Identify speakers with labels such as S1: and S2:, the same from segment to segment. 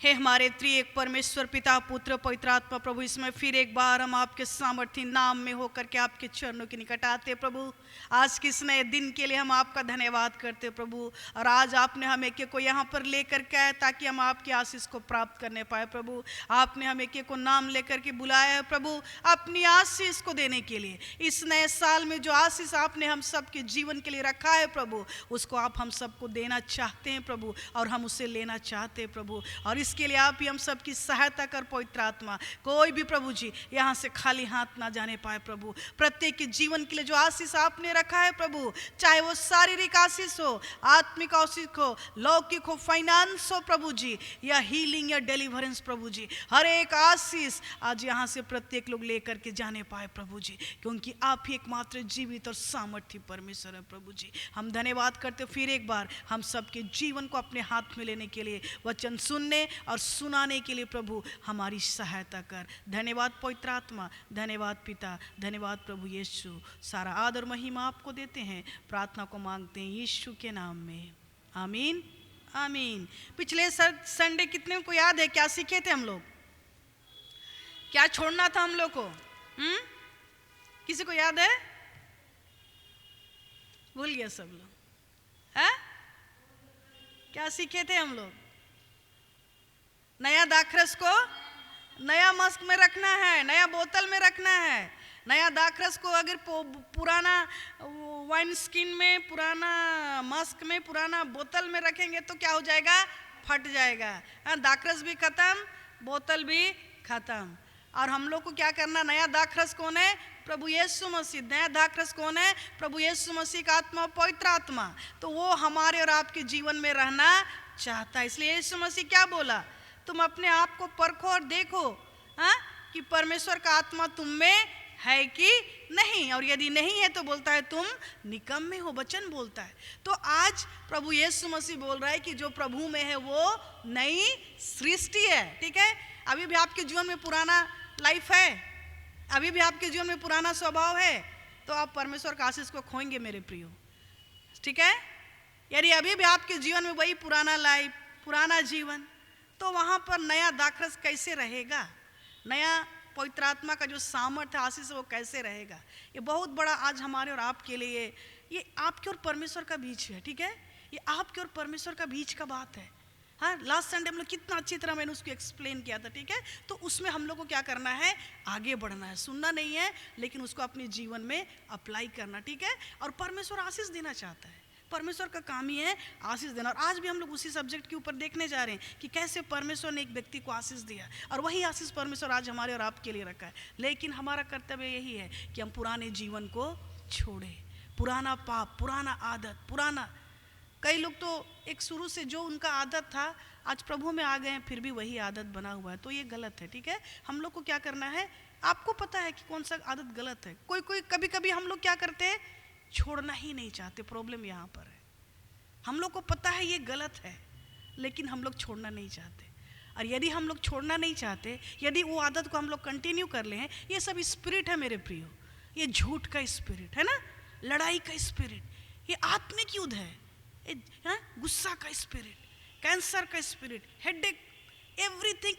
S1: हे हमारे त्रिएक परमेश्वर पिता पुत्र पवित्र आत्मा प्रभु, इसमें फिर एक बार हम आपके सामर्थ्य नाम में होकर के आपके चरणों के निकट आते प्रभु। आज के इस नए दिन के लिए हम आपका धन्यवाद करते प्रभु। और आज आपने हमें के को यहाँ पर लेकर के आए ताकि हम आपकी आशीष को प्राप्त करने पाए प्रभु। आपने हमें के को नाम लेकर के बुलाया है प्रभु, अपनी आशीष को देने के लिए। इस नए साल में जो आशीष आपने हम सबके जीवन के लिए रखा है प्रभु, उसको आप हम सबको देना चाहते हैं प्रभु, और हम उसे लेना चाहते हैं प्रभु। और इसके लिए आप ही हम सबकी सहायता कर पवित्र आत्मा। कोई भी प्रभु जी यहाँ से खाली हाथ ना जाने पाए प्रभु। प्रत्येक के जीवन के लिए जो आशीष आपने रखा है प्रभु, चाहे वो शारीरिक आशीष हो, आत्मिक आशीष हो, लौकिक हो, फाइनेंस हो प्रभु जी, या हीलिंग या डिलीवरेंस प्रभु जी, हर एक आशीष आज यहाँ से प्रत्येक लोग लेकर के जाने पाए प्रभु जी, क्योंकि आप ही एकमात्र जीवित और सामर्थ्य परमेश्वर है प्रभु जी। हम धन्यवाद करते फिर एक बार हम सबके जीवन को अपने हाथ में लेने के लिए, वचन सुनने और सुनाने के लिए प्रभु हमारी सहायता कर। धन्यवाद पवित्र आत्मा, धन्यवाद पिता, धन्यवाद प्रभु यीशु। सारा आदर महिमा आपको देते हैं, प्रार्थना को मांगते हैं यीशु के नाम में, आमीन आमीन। पिछले संडे कितने को याद है क्या सीखे थे हम लोग? क्या छोड़ना था हम लोग को? किसी को याद है? भूल गया सब लोग? है क्या सीखे थे हम लोग? नया दाखरस को नया मस्क में रखना है, नया बोतल में रखना है। नया दाखरस को अगर पुराना वाइन स्किन में, पुराना मस्क में, पुराना बोतल में रखेंगे तो क्या हो जाएगा? फट जाएगा। दाखरस भी खत्म, बोतल भी खत्म। और हम लोग को क्या करना? नया दाखरस कौन है? प्रभु यीशु मसीह। नया दाखरस कौन है? प्रभु यीशु मसीह का आत्मा, पवित्र आत्मा। तो वो हमारे और आपके जीवन में रहना चाहता है। इसलिए यीशु मसीह क्या बोला? तुम अपने आप को परखो और देखो कि परमेश्वर का आत्मा तुम में है कि नहीं, और यदि नहीं है तो बोलता है तुम निकम्मे हो। वचन बोलता है। तो आज प्रभु यीशु मसीह बोल रहा है कि जो प्रभु में है वो नई सृष्टि है। ठीक है? अभी भी आपके जीवन में पुराना लाइफ है, अभी भी आपके जीवन में पुराना स्वभाव है, तो आप परमेश्वर का आशीष को खोएंगे मेरे प्रियो। ठीक है? यदि अभी भी आपके जीवन में वही पुराना लाइफ, पुराना जीवन, तो वहां पर नया दाखरस कैसे रहेगा? नया पवित्र आत्मा का जो सामर्थ्य आशीष है वो कैसे रहेगा? ये बहुत बड़ा आज हमारे और आपके लिए, ये आपके और परमेश्वर का बीच है। ठीक है? ये आपके और परमेश्वर का बीच का बात है। हाँ, लास्ट संडे हम लोग कितना अच्छी तरह मैंने उसको एक्सप्लेन किया था। ठीक है? तो उसमें हम लोग को क्या करना है? आगे बढ़ना है। सुनना नहीं है, लेकिन उसको अपने जीवन में अप्लाई करना। ठीक है? और परमेश्वर आशीष देना चाहता है। परमेश्वर का काम ही है आशीष देना। और आज भी हम लोग उसी सब्जेक्ट के ऊपर देखने जा रहे हैं कि कैसे परमेश्वर ने एक व्यक्ति को आशीष दिया, और वही आशीष परमेश्वर आज हमारे और आपके लिए रखा है। लेकिन हमारा कर्तव्य यही है कि हम पुराने जीवन को छोड़ें, पुराना पाप, पुराना आदत, पुराना। कई लोग तो एक शुरू से जो उनका आदत था आज प्रभु में आ गए हैं, फिर भी वही आदत बना हुआ है, तो ये गलत है। ठीक है? हम लोग को क्या करना है? आपको पता है कि कौन सा आदत गलत है। कोई कभी कभी हम लोग क्या करते हैं? छोड़ना ही नहीं चाहते। प्रॉब्लम यहाँ पर है, हम लोग को पता है ये गलत है, लेकिन हम लोग छोड़ना नहीं चाहते। और यदि हम लोग छोड़ना नहीं चाहते, यदि वो आदत को हम लोग कंटिन्यू कर लें, ये सब स्पिरिट है मेरे प्रियो। ये झूठ का स्पिरिट है ना, लड़ाई का स्पिरिट, ये आत्मिक युद्ध है, गुस्सा का स्पिरिट, कैंसर का स्पिरिट, हेडेक, एवरीथिंग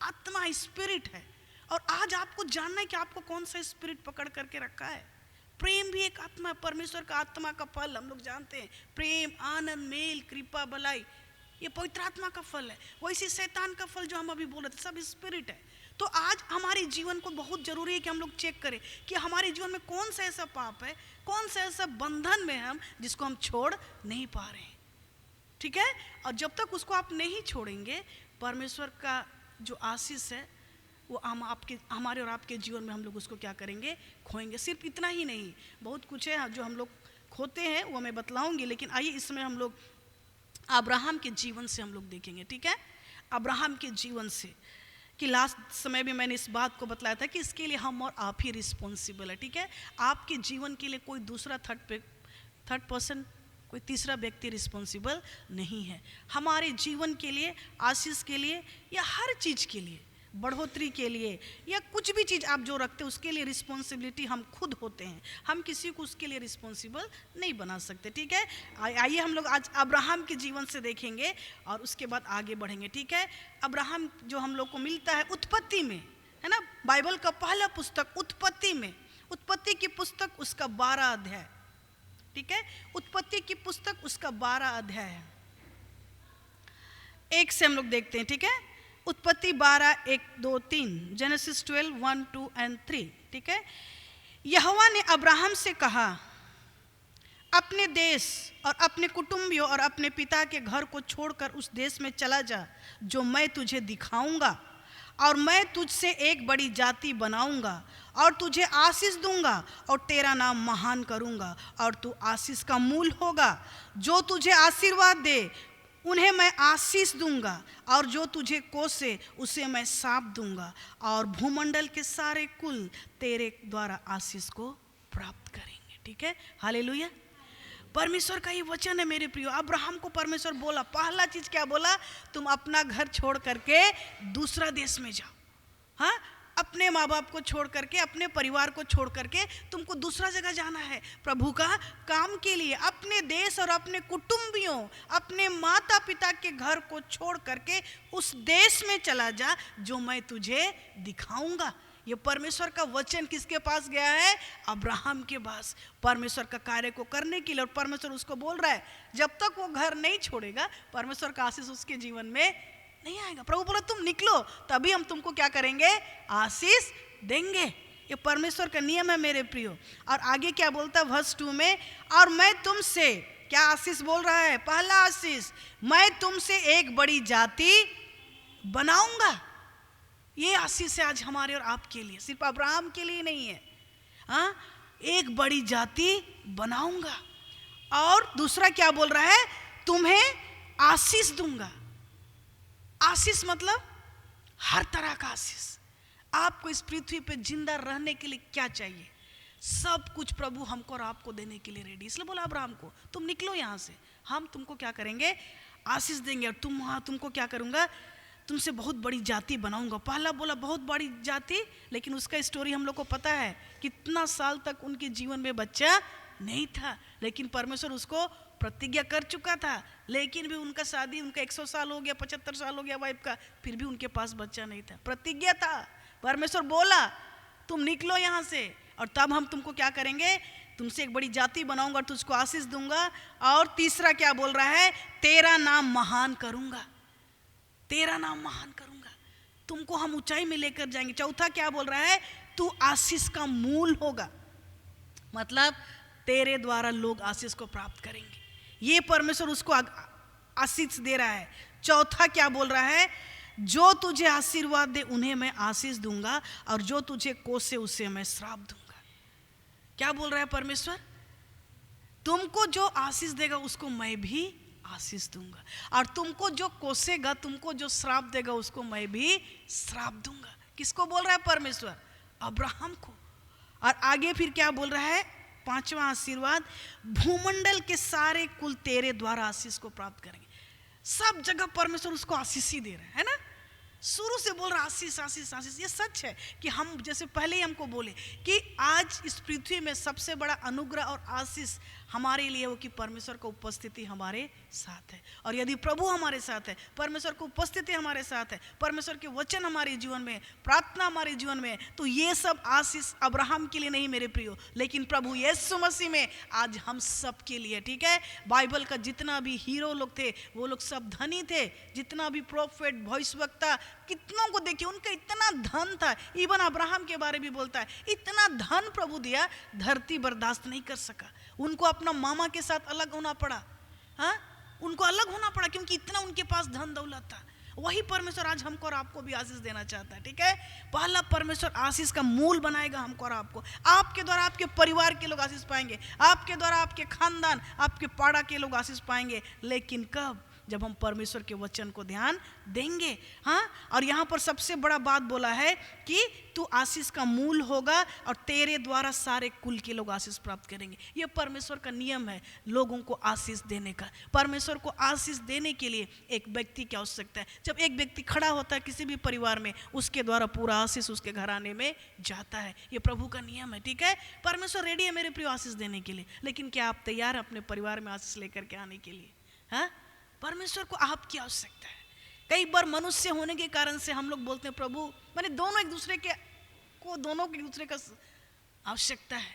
S1: आत्मा स्पिरिट है। और आज आपको जानना है कि आपको कौन सा स्पिरिट पकड़ करके रखा है। प्रेम भी एक आत्मा, परमेश्वर का आत्मा का फल हम लोग जानते हैं। प्रेम, आनंद, मेल, कृपा, भलाई, ये पवित्र आत्मा का फल है। वैसे शैतान का फल जो हम अभी बोल रहे थे, सब स्पिरिट है। तो आज हमारे जीवन को बहुत जरूरी है कि हम लोग चेक करें कि हमारे जीवन में कौन सा ऐसा पाप है, कौन सा ऐसा बंधन में हम जिसको हम छोड़ नहीं पा रहे हैं। ठीक है? और जब तक उसको आप नहीं छोड़ेंगे, परमेश्वर का जो आशीष है वो हमारे और आपके जीवन में हम लोग उसको क्या करेंगे? खोएंगे। सिर्फ इतना ही नहीं, बहुत कुछ है जो हम लोग खोते हैं, वो मैं बतलाऊंगी। लेकिन आइए इसमें हम लोग अब्राहम के जीवन से हम लोग देखेंगे। ठीक है? अब्राहम के जीवन से, कि लास्ट समय भी मैंने इस बात को बतलाया था कि इसके लिए हम और आप ही रिस्पॉन्सिबल है। ठीक है? आपके जीवन के लिए कोई दूसरा थर्ड पर्सन, कोई तीसरा व्यक्ति रिस्पॉन्सिबल नहीं है। हमारे जीवन के लिए, आशीष के लिए, या हर चीज़ के लिए बढ़ोतरी के लिए या कुछ भी चीज़ आप जो रखते हैं उसके लिए रिस्पॉन्सिबिलिटी हम खुद होते हैं, हम किसी को उसके लिए रिस्पॉन्सिबल नहीं बना सकते। ठीक है, आइए हम लोग आज अब्राहम के जीवन से देखेंगे और उसके बाद आगे बढ़ेंगे। ठीक है, अब्राहम जो हम लोग को मिलता है उत्पत्ति में, है ना, बाइबल का पहला पुस्तक उत्पत्ति में, उत्पत्ति की पुस्तक उसका 12 अध्याय। ठीक है, उत्पत्ति की पुस्तक उसका 12 अध्याय है। एक से हम लोग देखते हैं। ठीक है, उत्पत्ति 12 1 2 3, जेनेसिस 12 1 2 एंड 3। ठीक है, यहोवा ने अब्राहम से कहा, अपने देश और अपने कुटुंबियों और अपने पिता के घर को छोड़कर उस देश में चला जा जो मैं तुझे दिखाऊंगा, और मैं तुझसे एक बड़ी जाति बनाऊंगा और तुझे आशीष दूंगा और तेरा नाम महान करूंगा और तू आशीष का मूल होगा। जो तुझे आशीर्वाद दे उन्हें मैं आशीष दूंगा और जो तुझे कोसे उसे मैं शाप दूंगा, और भूमंडल के सारे कुल तेरे द्वारा आशीष को प्राप्त करेंगे। ठीक है, हालेलुया। परमेश्वर का ये वचन है मेरे प्रियो। अब्राहम को परमेश्वर बोला, पहला चीज क्या बोला, तुम अपना घर छोड़ करके दूसरा देश में जाओ। हाँ, अपने माँ बाप को छोड़ करके, अपने परिवार को छोड़ करके तुमको दूसरा जगह जाना है प्रभु का काम के लिए। अपने देश और अपने कुटुंबियों, अपने माता पिता के घर को छोड़ करके उस देश में चला जा जो मैं तुझे दिखाऊंगा। ये परमेश्वर का वचन किसके पास गया है, अब्राहम के पास, परमेश्वर का कार्य को करने के लिए। और परमेश्वर उसको बोल रहा है, जब तक वो घर नहीं छोड़ेगा परमेश्वर का आशीष उसके जीवन में नहीं आएगा। प्रभु बोला तुम निकलो, तभी हम तुमको क्या करेंगे, आशीष देंगे। ये परमेश्वर का नियम है मेरे प्रियो। और आगे क्या बोलता है वर्स 2 में, और मैं तुमसे, क्या आशीष बोल रहा है, पहला आशीष, मैं तुमसे एक बड़ी जाति बनाऊंगा। ये आशीष है आज हमारे और आपके लिए, सिर्फ अब्राहम के लिए नहीं है। हाँ, एक बड़ी जाति बनाऊंगा। और दूसरा क्या बोल रहा है, तुम्हें आशीष दूंगा। आशीष मतलब हर तरह का आशीष। आपको इस पृथ्वी पे जिंदा रहने के लिए क्या चाहिए, सब कुछ प्रभु हमको और आपको देने के लिए रेडी। इसलिए बोला अब्राहम को, तुम निकलो यहाँ से, हम तुमको क्या करेंगे, आशीष देंगे, और तुमको क्या करूँगा, तुमसे बहुत बड़ी जाति बनाऊंगा। पहला बोला बहुत बड़ी जाति, लेकिन उसका स्टोरी हम लोग को पता है, कितना साल तक उनके जीवन में बच्चा नहीं था, लेकिन परमेश्वर उसको प्रतिज्ञा कर चुका था। लेकिन भी उनका शादी, उनका 100 साल हो गया, 75 साल हो गया वाइफ का, फिर भी उनके पास बच्चा नहीं था। प्रतिज्ञा था, परमेश्वर बोला तुम निकलो यहाँ से, और तब हम तुमको क्या करेंगे, तुमसे एक बड़ी जाति बनाऊंगा और तुझको आशीष दूंगा। और तीसरा क्या बोल रहा है, तेरा नाम महान करूंगा, तेरा नाम महान करूंगा, तुमको हम ऊंचाई में लेकर जाएंगे। चौथा क्या बोल रहा है, तू आशीष का मूल होगा, मतलब तेरे द्वारा लोग आशीष को प्राप्त करेंगे। ये परमेश्वर उसको आशीष दे रहा है। चौथा क्या बोल रहा है, जो तुझे आशीर्वाद दे उन्हें मैं आशीष दूंगा और जो तुझे कोसे उसे मैं श्राप दूंगा। क्या बोल रहा है परमेश्वर, तुमको जो आशीष देगा उसको मैं भी आशीष दूंगा, और तुमको जो कोसेगा, तुमको जो श्राप देगा उसको मैं भी श्राप दूंगा। किसको बोल रहा है परमेश्वर, अब्राहम को। और आगे फिर क्या बोल रहा है, पांचवा आशीर्वाद, भूमंडल के सारे कुल तेरे द्वारा आशीष को प्राप्त करेंगे। सब जगह परमेश्वर उसको आशीष ही दे रहे हैं, है ना, शुरू से बोल रहा आशीष आशीष आशीष। ये सच है कि हम, जैसे पहले ही हमको बोले कि आज इस पृथ्वी में सबसे बड़ा अनुग्रह और आशीष हमारे लिए हो कि परमेश्वर का उपस्थिति हमारे साथ है। और यदि प्रभु हमारे साथ है, परमेश्वर की उपस्थिति हमारे साथ है, परमेश्वर के वचन हमारे जीवन में, प्रार्थना हमारे जीवन में, तो ये सब आशीष अब्राहम के लिए नहीं मेरे प्रियो, लेकिन प्रभु यीशु मसीह में आज हम सब के लिए। ठीक है, बाइबल का जितना भी हीरो लोग थे वो लोग सब धनी थे, जितना भी प्रोफेट, भविष्यवक्ता, कितनों को देखिए उनका इतना धन था। इवन अब्राहम के बारे में बोलता है, इतना धन प्रभु दिया, धरती बर्दाश्त नहीं कर सका, उनको अपना मामा के साथ अलग होना पड़ा। हाँ, उनको अलग होना पड़ा क्योंकि इतना उनके पास धन दौलत था। वही परमेश्वर आज हमको और आपको भी आशीष देना चाहता है। ठीक है, पहला परमेश्वर आशीष का मूल बनाएगा हमको और आपको। आपके द्वारा आपके परिवार के लोग आशीष पाएंगे, आपके द्वारा आपके खानदान, आपके पाड़ा के लोग आशीष पाएंगे, लेकिन कब, जब हम परमेश्वर के वचन को ध्यान देंगे। हाँ, और यहाँ पर सबसे बड़ा बात बोला है कि तू आशीष का मूल होगा और तेरे द्वारा सारे कुल के लोग आशीष प्राप्त करेंगे। ये परमेश्वर का नियम है लोगों को आशीष देने का। परमेश्वर को आशीष देने के लिए एक व्यक्ति की आवश्यकता है। जब एक व्यक्ति खड़ा होता है किसी भी परिवार में, उसके द्वारा पूरा आशीष उसके घराने में जाता है। ये प्रभु का नियम है, ठीक है। परमेश्वर रेडी है मेरे प्रिय आशीष देने के लिए, लेकिन क्या आप तैयार हैं अपने परिवार में आशीष लेकर के आने के लिए? हाँ, परमेश्वर को आपकी आवश्यकता है। कई बार मनुष्य होने के कारण से हम लोग बोलते हैं प्रभु, माने दोनों एक दूसरे का आवश्यकता है।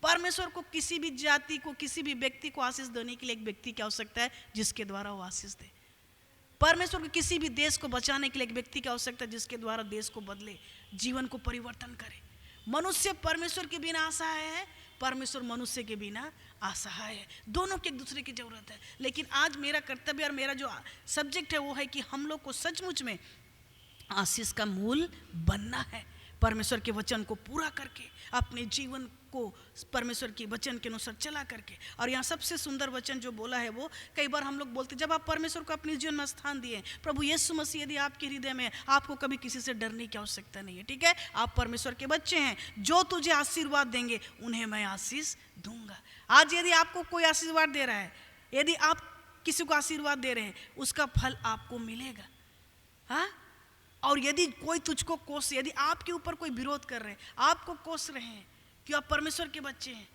S1: परमेश्वर को किसी भी जाति को, किसी भी व्यक्ति को आशीष देने के लिए एक व्यक्ति की आवश्यकता है जिसके द्वारा वो आशीष दे। परमेश्वर को किसी भी देश को बचाने के लिए एक व्यक्ति की आवश्यकता है जिसके द्वारा देश को बदले, जीवन को परिवर्तन करे। मनुष्य परमेश्वर के बिना असहाय है, परमेश्वर मनुष्य के बिना असहाय है। दोनों की एक दूसरे की जरूरत है। लेकिन आज मेरा कर्तव्य और मेरा जो सब्जेक्ट है वो है कि हम लोग को सचमुच में आशीष का मूल बनना है। परमेश्वर के वचन को पूरा करके, अपने जीवन को परमेश्वर के वचन के अनुसार चला करके। और यहाँ सबसे सुंदर वचन जो बोला है वो, कई बार हम लोग बोलते, जब आप परमेश्वर को अपने जीवन में स्थान दिए, प्रभु यीशु मसीह यदि आपके हृदय में, आपको कभी किसी से डरने की आवश्यकता नहीं है, ठीक है। आप परमेश्वर के बच्चे हैं, जो तुझे आशीर्वाद देंगे उन्हें मैं आशीष दूंगा। आज यदि आपको कोई आशीर्वाद दे रहा है, यदि आप किसी को आशीर्वाद दे रहे हैं, उसका फल आपको मिलेगा। हाँ, और यदि कोई तुझको कोस, यदि आपके ऊपर कोई विरोध कर रहे हैं, आपको कोस रहे हैं कि आप परमेश्वर के बच्चे हैं,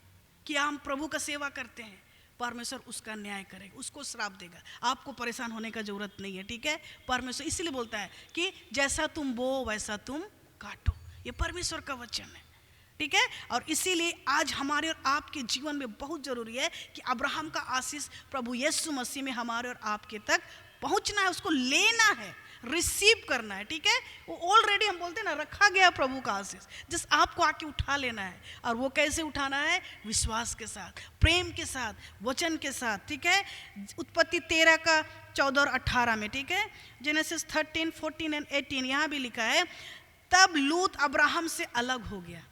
S1: कि हम प्रभु का सेवा करते हैं, परमेश्वर उसका न्याय करेगा, उसको श्राप देगा। आपको परेशान होने का जरूरत नहीं है, ठीक है। परमेश्वर इसलिए बोलता है कि जैसा तुम बो वैसा तुम काटो। ये परमेश्वर का वचन है, ठीक है। और इसीलिए आज हमारे और आपके जीवन में बहुत जरूरी है कि अब्राहम का आशीष प्रभु यीशु मसीह में हमारे और आपके तक पहुंचना है, उसको लेना है, रिसीव करना है, ठीक है। वो ऑलरेडी हम बोलते हैं ना, रखा गया प्रभु का आशीष, जिस आपको आके उठा लेना है। और वो कैसे उठाना है? विश्वास के साथ, प्रेम के साथ, वचन के साथ, ठीक है। उत्पत्ति 13 का 14 और 18 में, ठीक है। जेनेसिस 13, 14 एंड 18 यहाँ भी लिखा है, तब लूत अब्राहम से अलग हो गया।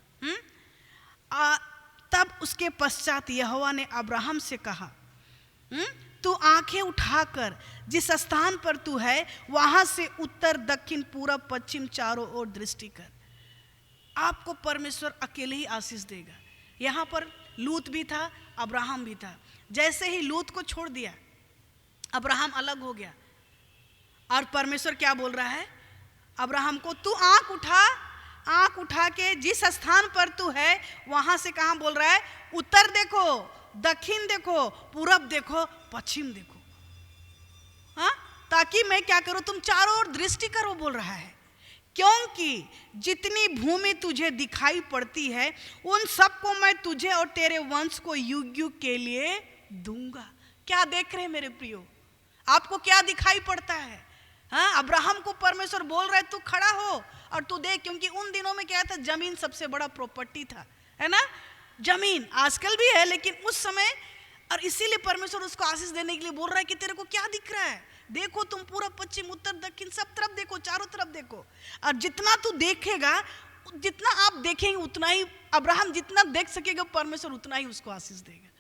S1: तब उसके पश्चात यहोवा ने अब्राहम से कहा, तू आंखें उठाकर जिस स्थान पर तू है वहां से उत्तर, दक्षिण, पूरब, पश्चिम चारों ओर दृष्टि कर। आपको परमेश्वर अकेले ही आशीष देगा। यहां पर लूत भी था, अब्राहम भी था। जैसे ही लूत को छोड़ दिया, अब्राहम अलग हो गया, और परमेश्वर क्या बोल रहा है अब्राहम को, तू आंख उठा के जिस स्थान पर तू है वहां से, कहां बोल रहा है? उत्तर देखो, दक्षिण देखो, पूरब देखो, पश्चिम देखो, हाँ, ताकि मैं क्या करूं, तुम चारों ओर दृष्टि करो, बोल रहा है। क्योंकि जितनी भूमि तुझे दिखाई पड़ती है उन सबको मैं तुझे और तेरे वंश को युग युग के लिए दूंगा। क्या देख रहे हैं मेरे प्रियो? आपको क्या दिखाई पड़ता है? हाँ, अब्राहम को परमेश्वर बोल रहा है तू खड़ा हो और तू देख, क्योंकि उन दिनों में क्या था, जमीन सबसे बड़ा प्रॉपर्टी था, है ना। जमीन आजकल भी है, लेकिन उस समय, और इसीलिए परमेश्वर उसको आशीष देने के लिए बोल रहा है कि तेरे को क्या दिख रहा है, देखो तुम पूरा, पश्चिम, उत्तर, दक्षिण सब तरफ देखो, चारों तरफ देखो। और जितना तू देखेगा, जितना आप देखेंगे उतना ही, अब्राहम जितना देख सकेगा परमेश्वर उतना ही उसको आशीष देगा,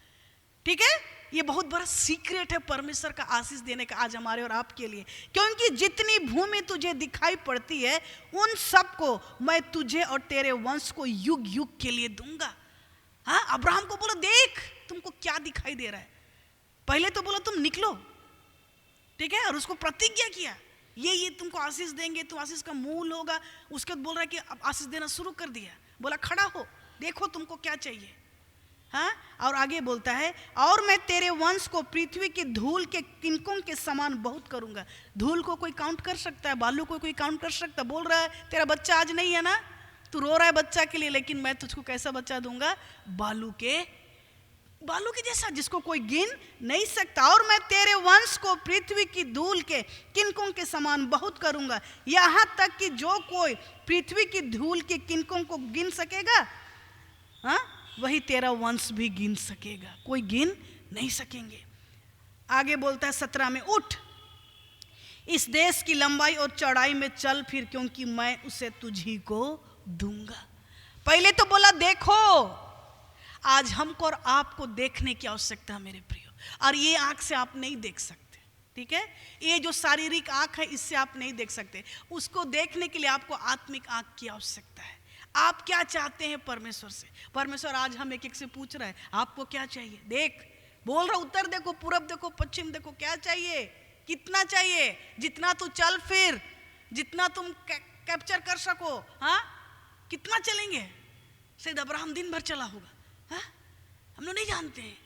S1: ठीक है। ये बहुत बड़ा सीक्रेट है परमेश्वर का आशीष देने का आज हमारे और आपके लिए। क्योंकि जितनी भूमि तुझे दिखाई पड़ती है उन सबको मैं तुझे और तेरे वंश को युग युग के लिए दूंगा। हाँ, अब्राहम को बोलो देख तुमको क्या दिखाई दे रहा है। पहले तो बोलो तुम निकलो, ठीक है, और उसको प्रतिज्ञा किया ये तुमको आशीष देंगे, तुम आशीष का मूल होगा। उसके बाद बोल रहा है कि अब आशीष देना शुरू कर दिया, बोला खड़ा हो, देखो तुमको क्या चाहिए। हाँ, और आगे बोलता है, और मैं तेरे वंश को पृथ्वी की धूल के किनकों के समान बहुत करूंगा। धूल को कोई काउंट कर सकता है? बालू को कोई काउंट कर सकता है? बोल रहा है तेरा बच्चा आज नहीं है ना, तू रो रहा है बच्चा के लिए, लेकिन मैं तुझको कैसा बच्चा दूंगा? बालू के जैसा, जिसको कोई गिन नहीं सकता। और मैं तेरे वंश को पृथ्वी की धूल के किनकों के समान बहुत करूंगा, यहां तक कि जो कोई पृथ्वी की धूल के किनकों को गिन सकेगा, हाँ, वही तेरा वंश भी गिन सकेगा, कोई गिन नहीं सकेंगे। आगे बोलता है 17 में, उठ इस देश की लंबाई और चौड़ाई में चल फिर, क्योंकि मैं उसे तुझी को दूंगा। पहले तो बोला देखो, आज हमको और आपको देखने की आवश्यकता है मेरे प्रियो, और ये आंख से आप नहीं देख सकते, ठीक है। ये जो शारीरिक आंख है इससे आप नहीं देख सकते, उसको देखने के लिए आपको आत्मिक आंख की आवश्यकता है। आप क्या चाहते हैं परमेश्वर से? परमेश्वर आज हम एक एक से पूछ रहा है, आपको क्या चाहिए? देख, बोल रहा, उत्तर देखो, पूरब देखो, पश्चिम देखो, क्या चाहिए, कितना चाहिए, जितना तू चल फिर, जितना तुम कैप्चर कर सको। हाँ, कितना चलेंगे? शायद अब्राहम दिन भर चला होगा, हाँ, हम लोग नहीं जानते हैं।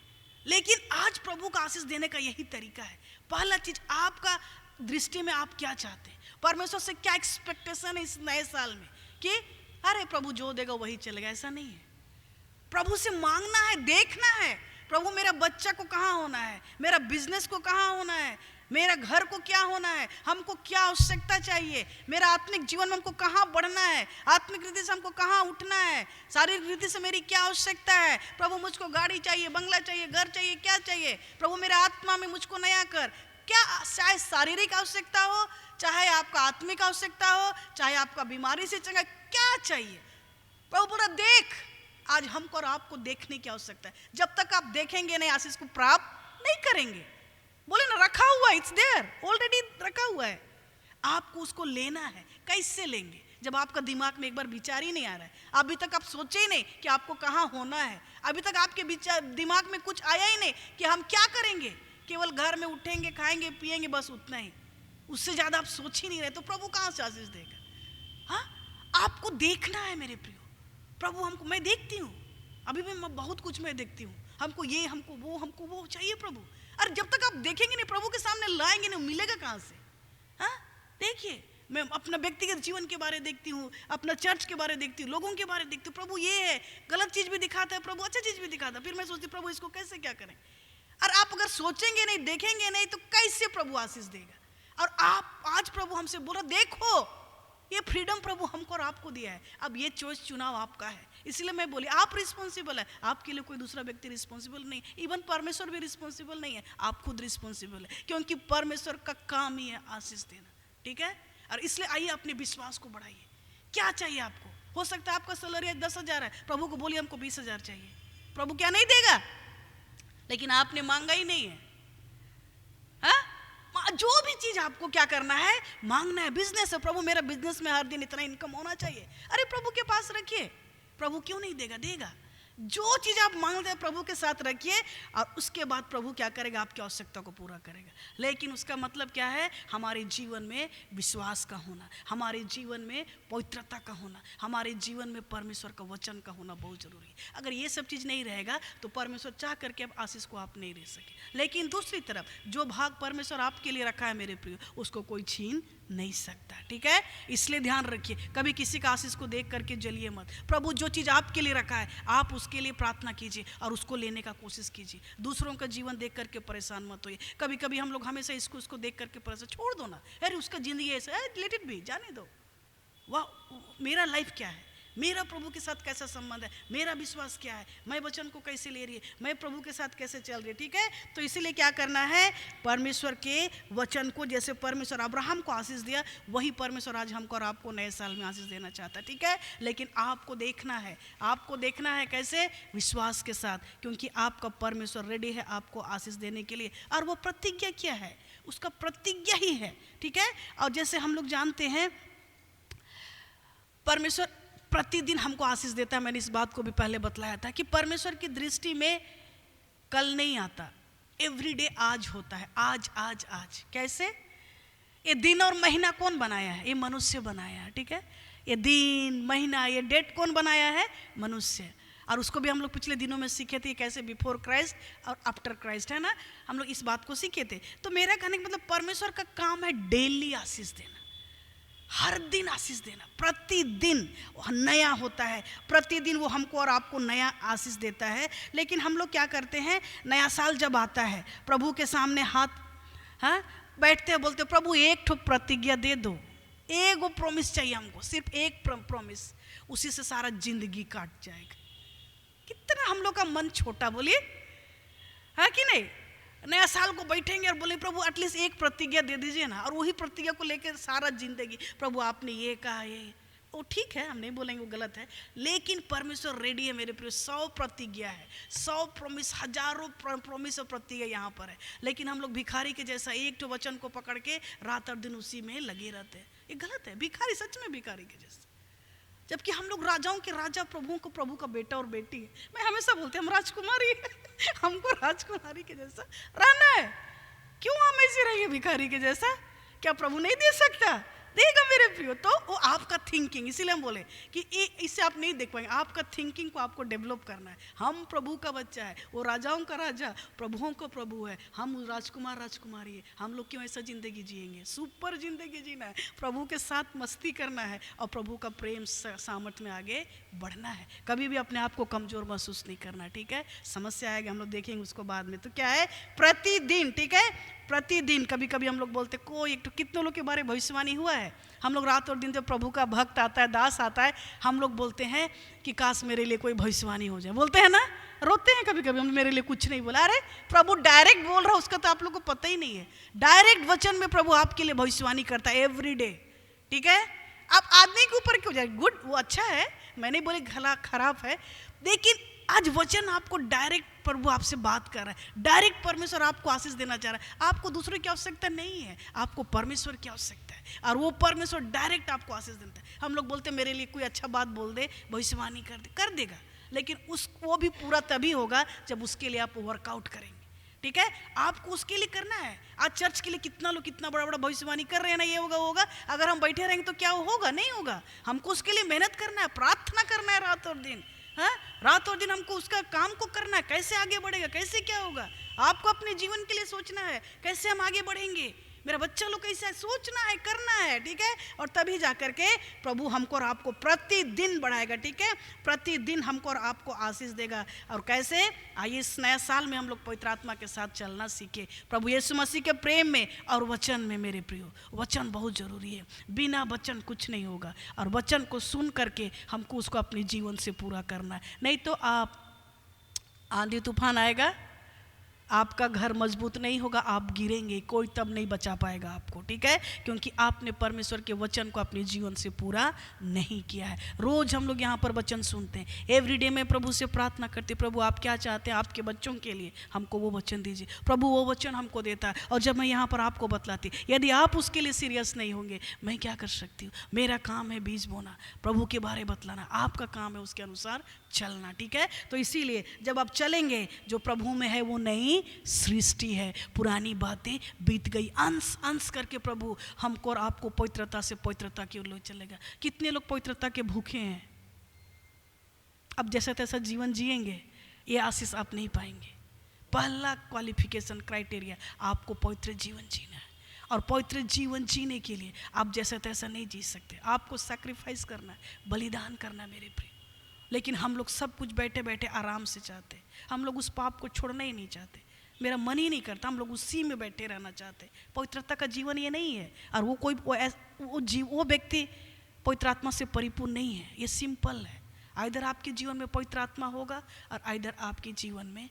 S1: लेकिन आज प्रभु का आशीष देने का यही तरीका है। पहला चीज, आपका दृष्टि में आप क्या चाहते हैं, परमेश्वर से क्या एक्सपेक्टेशन है इस नए साल में, कि अरे प्रभु जो देगा वही चलेगा, ऐसा नहीं है। प्रभु से मांगना है, देखना है, प्रभु मेरा बच्चा को कहाँ होना है, मेरा बिजनेस को कहाँ होना है, मेरा घर को क्या होना है, हमको क्या आवश्यकता चाहिए, मेरा आत्मिक जीवन में हमको कहाँ बढ़ना है, आत्मिक रीति से हमको कहाँ उठना है, शारीरिक रीति से मेरी क्या आवश्यकता है। प्रभु मुझको गाड़ी चाहिए, बंगला चाहिए, घर चाहिए, क्या चाहिए, प्रभु मेरा आत्मा में मुझको नया कर। क्या, चाहे शारीरिक आवश्यकता हो, चाहे आपका आत्मिक आवश्यकता हो, चाहे आपका बीमारी से चंगा, क्या चाहिए, प्रभु पूरा देख। आज हमको और आपको देखने की आवश्यकता है। जब तक आप देखेंगे नहीं, आशीष को प्राप्त नहीं करेंगे। बोले ना, रखा हुआ है, इट्स देयर, ऑलरेडी रखा हुआ है, आपको उसको लेना है। कैसे लेंगे? जब आपका दिमाग में एक बार विचार ही नहीं आ रहा है, अभी तक आप सोचे ही नहीं कि आपको कहाँ होना है, अभी तक आपके दिमाग में कुछ आया ही नहीं कि हम क्या करेंगे, केवल घर में उठेंगे, खाएंगे, पिएंगे, बस उतना ही, उससे ज्यादा आप सोच ही नहीं रहे, तो प्रभु कहाँ से आशीष देगा? हाँ, आपको देखना है मेरे प्रियो। प्रभु हमको, मैं देखती हूँ, अभी भी मैं बहुत कुछ मैं देखती हूँ, हमको ये, हमको वो चाहिए प्रभु। अरे जब तक आप देखेंगे नहीं, प्रभु के सामने लाएंगे नहीं, मिलेगा कहाँ से? हाँ, देखिए, मैं अपना व्यक्तिगत जीवन के बारे देखती हूँ, अपना चर्च के बारे देखती हूँ, लोगों के बारे देखती हूँ, प्रभु ये है, गलत चीज भी दिखाता है प्रभु, अच्छा चीज भी दिखाता है। फिर मैं सोचती प्रभु इसको कैसे क्या करें। और आप अगर सोचेंगे नहीं, देखेंगे नहीं, तो कैसे प्रभु आशीष देगा? और आप आज प्रभु हमसे बोला, देखो ये फ्रीडम प्रभु हमको और आपको दिया है, अब ये चॉइस, चुनाव आपका है। इसलिए मैं बोली, आप रिस्पॉन्सिबल है, आपके लिए कोई दूसरा व्यक्ति रिस्पॉन्सिबल नहीं, इवन परमेश्वर भी रिस्पॉन्सिबल नहीं है, आप खुद रिस्पॉन्सिबल है, क्योंकि परमेश्वर का काम ही है आशीष देना, ठीक है। और इसलिए आइए अपने विश्वास को बढ़ाइए। क्या चाहिए आपको? हो सकता है आपका सैलरी 10,000 है, प्रभु को बोलिए हमको 20,000 चाहिए, प्रभु क्या नहीं देगा? लेकिन आपने मांगा ही नहीं है। हाँ? जो भी चीज आपको क्या करना है, मांगना है। बिजनेस है, प्रभु मेरा बिजनेस में हर दिन इतना इनकम होना चाहिए, अरे प्रभु के पास रखिए, प्रभु क्यों नहीं देगा? देगा। जो चीज आप मांगते हैं प्रभु के साथ रखिए, और उसके बाद प्रभु क्या करेगा? आपकी आवश्यकता को पूरा करेगा। लेकिन उसका मतलब क्या है? हमारे जीवन में विश्वास का होना, हमारे जीवन में पवित्रता का होना, हमारे जीवन में परमेश्वर का वचन का होना बहुत जरूरी है। अगर ये सब चीज नहीं रहेगा तो परमेश्वर चाह करके अब आशीष को आप नहीं दे सके। लेकिन दूसरी तरफ जो भाग परमेश्वर आपके लिए रखा है मेरे प्रिय, उसको कोई छीन नहीं सकता, ठीक है। इसलिए ध्यान रखिए, कभी किसी का आशीष को देख करके जलिए मत। प्रभु जो चीज आपके लिए रखा है, आप उसके लिए प्रार्थना कीजिए और उसको लेने का कोशिश कीजिए। दूसरों का जीवन देख करके परेशान मत होइए। कभी कभी हम लोग हमेशा इसको देख करके परेशान, छोड़ दो ना, अरे उसका जिंदगी ऐसा है, लेट इट बी, जाने दो। वाह, मेरा लाइफ क्या है, मेरा प्रभु के साथ कैसा संबंध है, मेरा विश्वास क्या है, मैं वचन को कैसे ले रही है, मैं प्रभु के साथ कैसे चल रही है, ठीक है। तो इसीलिए क्या करना है? परमेश्वर के वचन को, जैसे परमेश्वर अब्राहम को आशीष दिया, वही परमेश्वर आज हमको और आपको नए साल में आशीष देना चाहता है, ठीक है। लेकिन आपको देखना है, आपको देखना है कैसे? विश्वास के साथ, क्योंकि आपका परमेश्वर रेडी है आपको आशीष देने के लिए। और वो प्रतिज्ञा क्या है? उसका प्रतिज्ञा ही है, ठीक है। और जैसे हम लोग जानते हैं, परमेश्वर प्रतिदिन हमको आशीष देता है। मैंने इस बात को भी पहले बतलाया था कि परमेश्वर की दृष्टि में कल नहीं आता, एवरीडे आज होता है, आज आज आज। कैसे? ये दिन और महीना कौन बनाया है? ये मनुष्य बनाया है, ठीक है। ये दिन, महीना, ये डेट कौन बनाया है? मनुष्य। और उसको भी हम लोग पिछले दिनों में सीखे थे, कैसे बिफोर क्राइस्ट और आफ्टर क्राइस्ट, है ना। हम लोग इस बात को सीखे थे। तो मेरा कहने का मतलब, परमेश्वर का काम है डेली आशीष देना, हर दिन आशीष देना। प्रतिदिन नया होता है, प्रतिदिन वो हमको और आपको नया आशीष देता है। लेकिन हम लोग क्या करते हैं? नया साल जब आता है, प्रभु के सामने हाथ, हाँ, बैठते हैं, बोलते प्रभु एक ठो प्रतिज्ञा दे दो, एक वो प्रॉमिस चाहिए हमको, सिर्फ एक प्रॉमिस, उसी से सारा जिंदगी काट जाएगा। कितना हम लोग का मन छोटा, बोलिए, हाँ कि नहीं। नया साल को बैठेंगे और बोले प्रभु एटलीस्ट एक प्रतिज्ञा दे दीजिए ना, और वही प्रतिज्ञा को लेकर सारा जिंदगी, प्रभु आपने ये कहा, ये वो ठीक है, हम नहीं बोलेंगे वो गलत है, लेकिन परमेश्वर रेडी है मेरे प्रिय। 100 प्रतिज्ञा है, 100 प्रॉमिस, हजारों प्रॉमिस और प्रतिज्ञा यहाँ पर है, लेकिन हम लोग भिखारी के जैसा एक तो वचन को पकड़ के रात और दिन उसी में लगे रहते हैं। ये गलत है, भिखारी सच में भिखारी के जैसा, जबकि हम लोग राजाओं के राजा, प्रभुओं को प्रभु का बेटा और बेटी है। मैं हमेशा बोलते हम राजकुमारी है हमको राजकुमारी के जैसा रहना है। क्यों हम ऐसे रहिए भिखारी के जैसा? क्या प्रभु नहीं दे सकता? देगा मेरे प्रियो। तो वो आपका थिंकिंग, इसीलिए हम बोले कि इससे आप नहीं देख पाएंगे, आपका थिंकिंग को आपको डेवलप करना है। हम प्रभु का बच्चा है, वो राजाओं का राजा, प्रभुओं का प्रभु है, हम राजकुमार राजकुमारी है। हम लोग क्यों ऐसा जिंदगी जिएंगे? सुपर जिंदगी जीना है, प्रभु के साथ मस्ती करना है और प्रभु का प्रेम सामर्थ में आगे बढ़ना है। कभी भी अपने आप को कमजोर महसूस नहीं करना, ठीक है? समस्या आएगी, हम लोग देखेंगे उसको बाद में। तो क्या है? प्रतिदिन, ठीक है, प्रतिदिन। कभी कभी हम लोग बोलते कोई एक, तो कितने लोग के बारे में भविष्यवाणी हुआ है। हम लोग रात और दिन जब प्रभु का भक्त आता है, दास आता है, हम लोग बोलते हैं कि काश मेरे लिए कोई भविष्यवाणी हो जाए। बोलते हैं ना, रोते हैं कभी कभी हम, मेरे लिए कुछ नहीं बोला। अरे प्रभु डायरेक्ट बोल रहा है, उसका तो आप लोग को पता ही नहीं है। डायरेक्ट वचन में प्रभु आपके लिए भविष्यवाणी करता है एवरी डे, ठीक है? आप आदमी के ऊपर क्यों जाए? गुड, वो अच्छा है, मैं नहीं बोले भला खराब है, लेकिन आज वचन आपको डायरेक्ट प्रभु आपसे बात कर रहा है। डायरेक्ट परमेश्वर आपको आशीष देना चाह रहा है। आपको दूसरे की आवश्यकता नहीं है, आपको परमेश्वर की आवश्यकता है, और वो परमेश्वर डायरेक्ट आपको आशीष देता है। हम लोग बोलते हैं मेरे लिए कोई अच्छा बात बोल दे, भविष्यवाणी कर देगा, लेकिन वो भी पूरा तभी होगा जब उसके लिए आप वर्कआउट करेंगे, ठीक है? आपको उसके लिए करना है। आज चर्च के लिए कितना लोग कितना बड़ा बड़ा भविष्यवाणी कर रहे हैं ना, ये होगा होगा, अगर हम बैठे रहेंगे तो क्या होगा? नहीं होगा। हमको उसके लिए मेहनत करना है, प्रार्थना करना है रात और दिन। हाँ, रात और दिन हमको उसका काम को करना है। कैसे आगे बढ़ेगा, कैसे क्या होगा, आपको अपने जीवन के लिए सोचना है, कैसे हम आगे बढ़ेंगे, मेरा बच्चा लोग कैसे सोचना है, करना है, ठीक है? और तभी जाकर के प्रभु हमको और आपको प्रतिदिन बढ़ाएगा, ठीक है? प्रतिदिन हमको और आपको आशीष देगा। और कैसे? आइए इस नया साल में हम लोग पवित्र आत्मा के साथ चलना सीखे, प्रभु यीशु मसीह के प्रेम में और वचन में। मेरे प्रियो, वचन बहुत जरूरी है, बिना वचन कुछ नहीं होगा, और वचन को सुन करके हमको उसको अपने जीवन से पूरा करना है। नहीं तो आप आंधी तूफान आएगा, आपका घर मजबूत नहीं होगा, आप गिरेंगे, कोई तब नहीं बचा पाएगा आपको, ठीक है? क्योंकि आपने परमेश्वर के वचन को अपने जीवन से पूरा नहीं किया है। रोज हम लोग यहाँ पर वचन सुनते हैं, एवरीडे में प्रभु से प्रार्थना करते, प्रभु आप क्या चाहते हैं आपके बच्चों के लिए, हमको वो वचन दीजिए। प्रभु वो वचन हमको देता है, और जब मैं यहाँ पर आपको बतलाती, यदि आप उसके लिए सीरियस नहीं होंगे, मैं क्या कर सकती हूँ? मेरा काम है बीज बोना, प्रभु के बारे बतलाना, आपका काम है उसके अनुसार चलना, ठीक है? तो इसीलिए जब आप चलेंगे, जो प्रभु में है वो नई सृष्टि है, पुरानी बातें बीत गई। अंश अंश करके प्रभु हमको और आपको पवित्रता से पवित्रता की ओर ले चलेगा। कितने लोग पवित्रता के भूखे हैं, अब जैसा तैसा जीवन जिएंगे, ये आशीष आप नहीं पाएंगे। पहला क्वालिफिकेशन क्राइटेरिया, आपको पवित्र जीवन जीना है, और पवित्र जीवन जीने के लिए आप जैसा तैसा नहीं जी सकते, आपको सैक्रिफाइस करना है, बलिदान करना है मेरे प्रिय। लेकिन हम लोग सब कुछ बैठे बैठे आराम से चाहते, हम लोग उस पाप को छोड़ना ही नहीं चाहते, मेरा मन ही नहीं करता, हम लोग उसी में बैठे रहना चाहते। पवित्रता का जीवन ये नहीं है, और वो कोई वो व्यक्ति पवित्र आत्मा से परिपूर्ण नहीं है। ये सिंपल है, आइदर आपके जीवन में पवित्र आत्मा होगा, और आइदर आपके जीवन में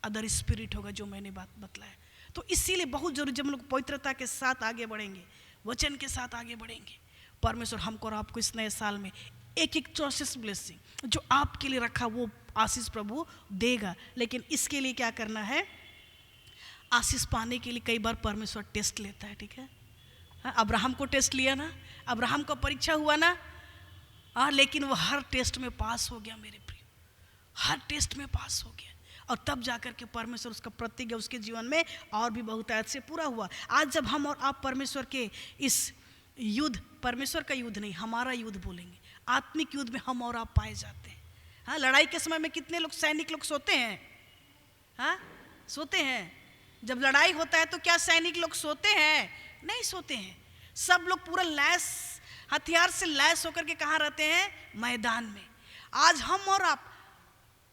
S1: अदर स्पिरिट होगा, जो मैंने बात बतलाया। तो इसीलिए बहुत जरूरी, जब हम लोग पवित्रता के साथ आगे बढ़ेंगे, वचन के साथ आगे बढ़ेंगे, परमेश्वर हमको और आपको इस नए साल में एक एक चॉइसेस ब्लेसिंग जो आपके लिए रखा वो आशीष प्रभु देगा। लेकिन इसके लिए क्या करना है? आशीष पाने के लिए कई बार परमेश्वर टेस्ट लेता है, ठीक है? अब्राहम को टेस्ट लिया ना, अब्राहम का परीक्षा हुआ ना, लेकिन वो हर टेस्ट में पास हो गया मेरे प्रिय, हर टेस्ट में पास हो गया, और तब जाकर के परमेश्वर उसका प्रतिज्ञा उसके जीवन में और भी बहुतायत से पूरा हुआ। आज जब हम और आप परमेश्वर के इस युद्ध, परमेश्वर का युद्ध नहीं, हमारा युद्ध बोलेंगे, आत्मिक युद्ध में हम और आप पाए जाते हैं। हाँ, लड़ाई के समय में कितने लोग सैनिक लोग सोते हैं? हाँ, सोते हैं। जब लड़ाई होता है तो क्या सैनिक लोग सोते हैं? नहीं सोते हैं। सब लोग पूरा लैस, हथियार से लैस होकर के कहाँ रहते हैं? मैदान में। आज हम और आप,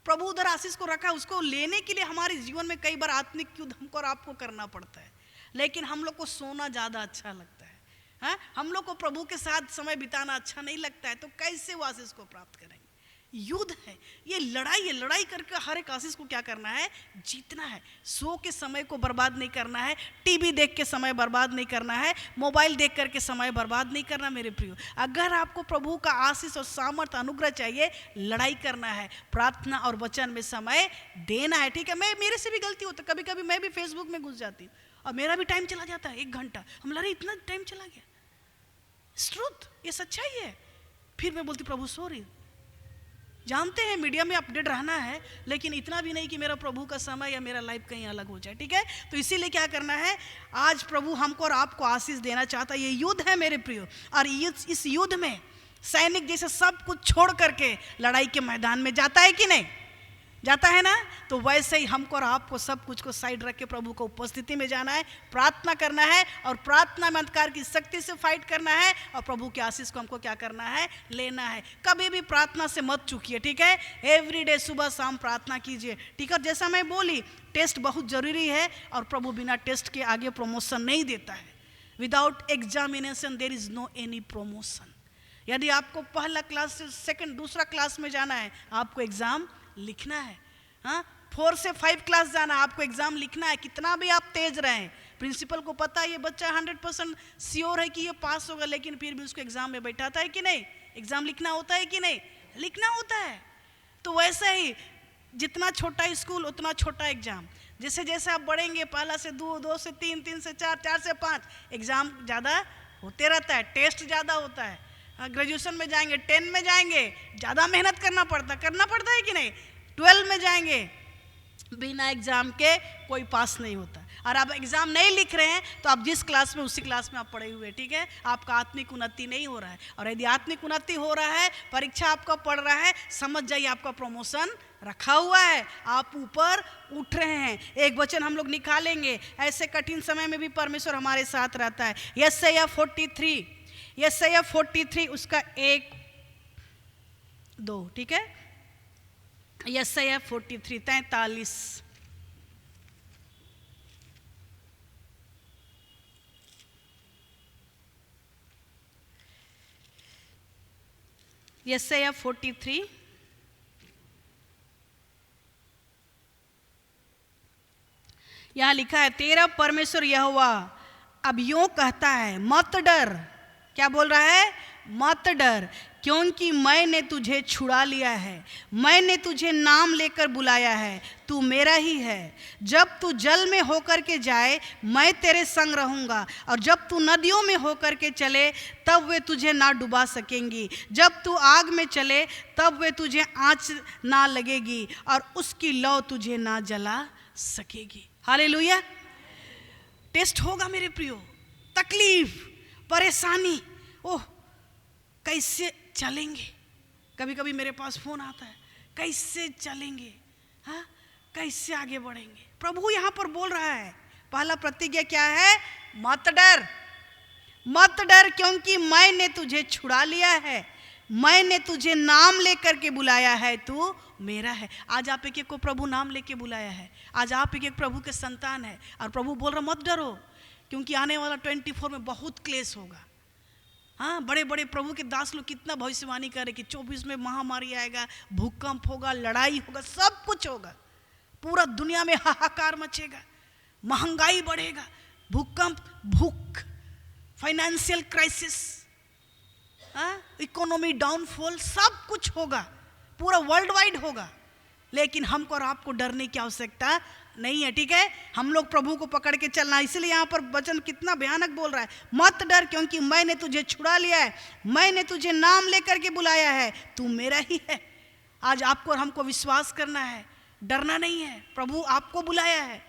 S1: प्रभु उधर आशीष को रखा है, उसको लेने के लिए हमारे जीवन में कई बार आत्मिक युद्ध हमको और आपको करना पड़ता है। लेकिन हम लोग को सोना ज़्यादा अच्छा लगता है, हाँ? हम लोग को प्रभु के साथ समय बिताना अच्छा नहीं लगता है, तो कैसे वो आशीष को प्राप्त करेंगे? युद्ध है, ये लड़ाई है। लड़ाई करके हर एक आशीष को क्या करना है? जीतना है। सो के समय को बर्बाद नहीं करना है, टीवी देख के समय बर्बाद नहीं करना है, मोबाइल देख करके समय बर्बाद नहीं करना। मेरे प्रियो, अगर आपको प्रभु का आशीष और सामर्थ्य अनुग्रह चाहिए, लड़ाई करना है, प्रार्थना और वचन में समय देना है। ठीक है, मेरे से भी गलती होता है, कभी कभी मैं भी फेसबुक में घुस जाती हूँ और मेरा भी टाइम चला जाता है 1 घंटा। हम लड़े, इतना टाइम चला गया। ट्रूथ, ये सच्चाई है। फिर मैं बोलती प्रभु सॉरी। जानते हैं मीडिया में अपडेट रहना है, लेकिन इतना भी नहीं कि मेरा प्रभु का समय या मेरा लाइफ कहीं अलग हो जाए। ठीक है, तो इसीलिए क्या करना है, आज प्रभु हमको और आपको आशीष देना चाहता है। ये युद्ध है मेरे प्रियो, और इस युद्ध में सैनिक जैसे सब कुछ छोड़ करके लड़ाई के मैदान में जाता है कि नहीं? जाता है ना? तो वैसे ही हमको और आपको सब कुछ को साइड रख के प्रभु को उपस्थिति में जाना है, प्रार्थना करना है, और प्रार्थना में अंधकार की शक्ति से फाइट करना है, और प्रभु के आशीष को हमको क्या करना है? लेना है। कभी भी प्रार्थना से मत चूकिए। ठीक है, एवरीडे सुबह शाम प्रार्थना कीजिए। ठीक है, जैसा मैं बोली, टेस्ट बहुत जरूरी है, और प्रभु बिना टेस्ट के आगे प्रमोशन नहीं देता है। Without examination there is no any promotion. यदि आपको पहला क्लास से सेकंड दूसरा क्लास में जाना है, आपको एग्जाम लिखना है। हाँ, 4 से 5 क्लास जाना, आपको एग्जाम लिखना है। कितना भी आप तेज रहें, प्रिंसिपल को पता है ये बच्चा 100% श्योर है कि ये पास होगा, लेकिन फिर भी उसको एग्जाम में बैठाता है कि नहीं? एग्जाम लिखना होता है कि नहीं? लिखना होता है। तो वैसे ही जितना छोटा स्कूल उतना छोटा एग्जाम। जैसे जैसे आप बढ़ेंगे, पहला से 2, 2 से 3, 3 से 4, 4 से 5, एग्जाम ज़्यादा होते रहता है, टेस्ट ज़्यादा होता है। ग्रेजुएशन में जाएंगे, 10 में जाएंगे, ज़्यादा मेहनत करना पड़ता है कि नहीं? 12 में जाएंगे, बिना एग्जाम के कोई पास नहीं होता। और आप एग्जाम नहीं लिख रहे हैं तो आप जिस क्लास में, उसी क्लास में आप पढ़े हुए। ठीक है, आपका आत्मिक उन्नति नहीं हो रहा है। और यदि आत्मिक उन्नति हो रहा है, परीक्षा आपका पढ़ रहा है, समझ जाइए आपका प्रमोशन रखा हुआ है, आप ऊपर उठ रहे हैं। एक वचन हम लोग निकालेंगे, ऐसे कठिन समय में भी परमेश्वर हमारे साथ रहता है। यशायाह 43 उसका 1, 2। ठीक है, यशायाह 43:43। यशायाह 43 यहाँ लिखा है, तेरा परमेश्वर यहोवा अब यूं कहता है, मत डर। क्या बोल रहा है? मत डर, क्योंकि मैंने तुझे छुड़ा लिया है, मैंने तुझे नाम लेकर बुलाया है, तू मेरा ही है। जब तू जल में होकर के जाए, मैं तेरे संग रहूँगा, और जब तू नदियों में होकर के चले, तब वे तुझे ना डुबा सकेंगी। जब तू आग में चले, तब वे तुझे आँच ना लगेगी, और उसकी लौ तुझे ना जला सकेगी। हालेलुया। टेस्ट होगा मेरे प्रियो, तकलीफ, परेशानी, ओह कैसे चलेंगे। कभी कभी मेरे पास फोन आता है, कैसे चलेंगे, हाँ कैसे आगे बढ़ेंगे। प्रभु यहाँ पर बोल रहा है, पहला प्रतिज्ञा क्या है? मत डर, मत डर, क्योंकि मैंने तुझे छुड़ा लिया है, मैंने तुझे नाम लेकर के बुलाया है, तू मेरा है। आज आप एक एक को प्रभु नाम लेके बुलाया है। आज आप एक एक प्रभु के संतान है, और प्रभु बोल रहा मत डरो, क्योंकि आने वाला 24 में बहुत क्लेश होगा। हाँ, बड़े बड़े प्रभु के दास लोग कितना भविष्यवाणी करे कि 24 में महामारी आएगा, भूकंप होगा, लड़ाई होगा, सब कुछ होगा, पूरा दुनिया में हाहाकार मचेगा, महंगाई बढ़ेगा, भूकंप, भूख, फाइनेंशियल क्राइसिस, इकोनॉमी डाउनफॉल, सब कुछ होगा, पूरा वर्ल्ड वाइड होगा। लेकिन हमको और आपको डरने की आवश्यकता नहीं है। ठीक है, हम लोग प्रभु को पकड़ के चलना। इसलिए यहाँ पर वचन कितना भयानक बोल रहा है, मत डर, क्योंकि मैंने तुझे छुड़ा लिया है, मैंने तुझे नाम लेकर के बुलाया है, तू मेरा ही है। आज आपको और हमको विश्वास करना है, डरना नहीं है। प्रभु आपको बुलाया है,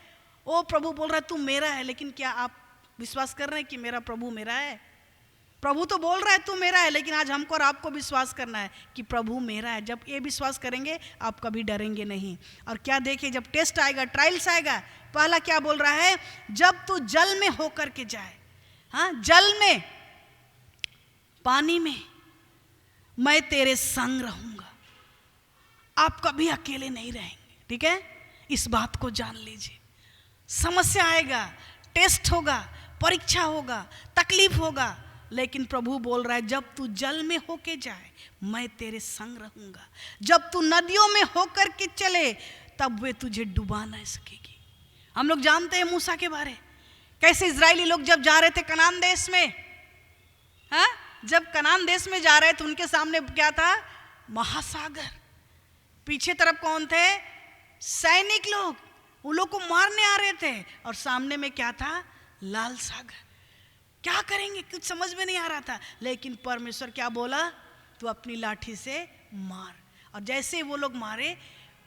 S1: ओ प्रभु बोल रहा है तू मेरा है, लेकिन क्या आप विश्वास कर रहे हैं कि मेरा प्रभु मेरा है? प्रभु तो बोल रहा है तू मेरा है, लेकिन आज हमको और आपको विश्वास करना है कि प्रभु मेरा है। जब ये विश्वास करेंगे, आप कभी डरेंगे नहीं। और क्या देखिए, जब टेस्ट आएगा, ट्रायल्स आएगा, पहला क्या बोल रहा है? जब तू जल में होकर के जाए, हाँ जल में, पानी में, मैं तेरे संग रहूंगा। आप कभी अकेले नहीं रहेंगे। ठीक है, इस बात को जान लीजिए। समस्या आएगा, टेस्ट होगा, परीक्षा होगा, तकलीफ होगा, लेकिन प्रभु बोल रहा है जब तू जल में होके जाए मैं तेरे संग रहूंगा, जब तू नदियों में होकर के चले तब वे तुझे डुबा नहीं सकेगी। हम लोग जानते हैं मूसा के बारे, कैसे इजरायली लोग जब जा रहे थे कनान देश में, हाँ, जब कनान देश में जा रहे थे उनके सामने क्या था? महासागर। पीछे तरफ कौन थे? सैनिक लोग, वो लोग को मारने आ रहे थे, और सामने में क्या था? लाल सागर। क्या करेंगे कुछ समझ में नहीं आ रहा था, लेकिन परमेश्वर क्या बोला? तू अपनी लाठी से मार। और जैसे वो लोग मारे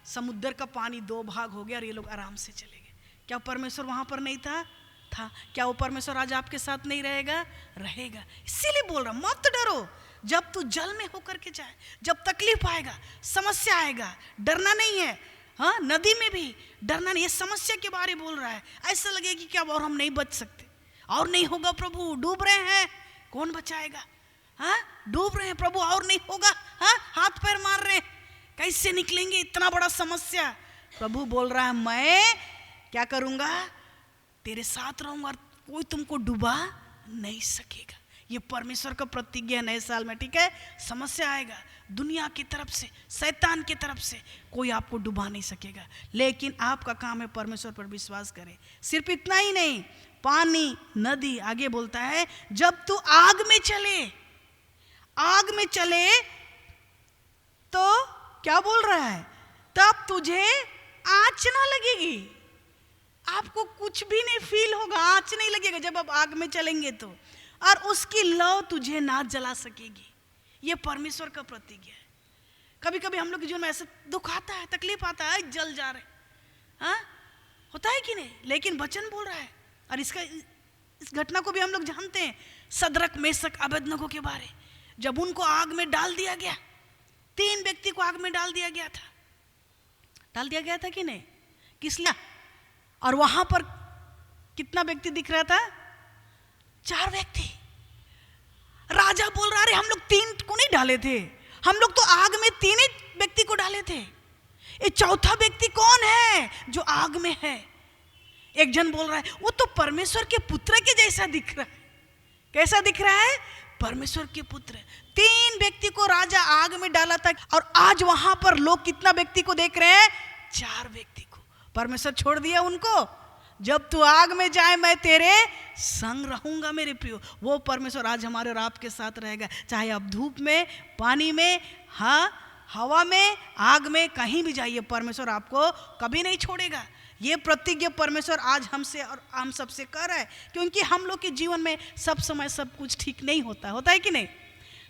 S1: समुद्र का पानी 2 भाग हो गया और ये लोग आराम से चले गए। क्या परमेश्वर वहां पर नहीं था? था। क्या वो परमेश्वर आज आपके साथ नहीं रहेगा? रहेगा। इसीलिए बोल रहा मत डरो, जब तू जल में होकर के जाए, जब तकलीफ आएगा, समस्या आएगा, डरना नहीं है। हाँ, नदी में भी डरना नहीं, ये समस्या के बारे में बोल रहा है। ऐसा लगे कि क्या और हम नहीं बच सकते, और नहीं होगा प्रभु, डूब रहे हैं, कौन बचाएगा? हाँ, डूब रहे हैं प्रभु, और नहीं होगा, हाँ, हाथ पैर मार रहे हैं, कैसे निकलेंगे इतना बड़ा समस्या? प्रभु बोल रहा है मैं क्या करूंगा? तेरे साथ रहूंगा और कोई तुमको डुबा नहीं सकेगा। ये परमेश्वर का प्रतिज्ञा है नए साल में, ठीक है? समस्या आएगा दुनिया की तरफ से, शैतान की तरफ से, कोई आपको डुबा नहीं सकेगा, लेकिन आपका काम है परमेश्वर पर विश्वास करें। सिर्फ इतना ही नहीं, पानी, नदी, आगे बोलता है जब तू आग में चले, आग में चले तो क्या बोल रहा है? तब तुझे आँच ना लगेगी। आपको कुछ भी नहीं फील होगा, आँच नहीं लगेगा जब आप आग में चलेंगे तो, और उसकी लौ तुझे ना जला सकेगी। ये परमेश्वर का प्रतिज्ञा है। कभी कभी हम लोग के जीवन में ऐसा दुख आता है, तकलीफ आता है, जल जा रहे, हाँ, होता है कि नहीं? लेकिन वचन बोल रहा है, और इस घटना को भी हम लोग जानते हैं, सदरक, मेशक, अबेदनगो के बारे। जब उनको आग में डाल दिया गया, 3 व्यक्ति को आग में डाल दिया गया था, डाल दिया गया था कि नहीं? किस लिए? और वहां पर कितना व्यक्ति दिख रहा था? 4 व्यक्ति। राजा बोल रहा है हम लोग 3 को नहीं डाले थे, हम लोग तो आग में 3 ही व्यक्ति को डाले थे, ये 4था व्यक्ति कौन है जो आग में है? एक जन बोल रहा है वो तो परमेश्वर के पुत्र के जैसा दिख रहा है। कैसा दिख रहा है? परमेश्वर के पुत्र। 3 व्यक्ति को राजा आग में डाला था, और आज वहां पर लोग कितना व्यक्ति को देख रहे हैं? 4 व्यक्ति को। परमेश्वर छोड़ दिया उनको। जब तू आग में जाए मैं तेरे संग रहूंगा मेरे प्रियो। वो परमेश्वर आज हमारे और आपके साथ रहेगा, चाहे आप धूप में, पानी में, हाँ, हवा में, आग में, कहीं भी जाइए, परमेश्वर आपको कभी नहीं छोड़ेगा। ये प्रतिज्ञा परमेश्वर आज हमसे और हम सबसे कर रहा है, क्योंकि हम लोग के जीवन में सब समय सब कुछ ठीक नहीं होता, होता है कि नहीं?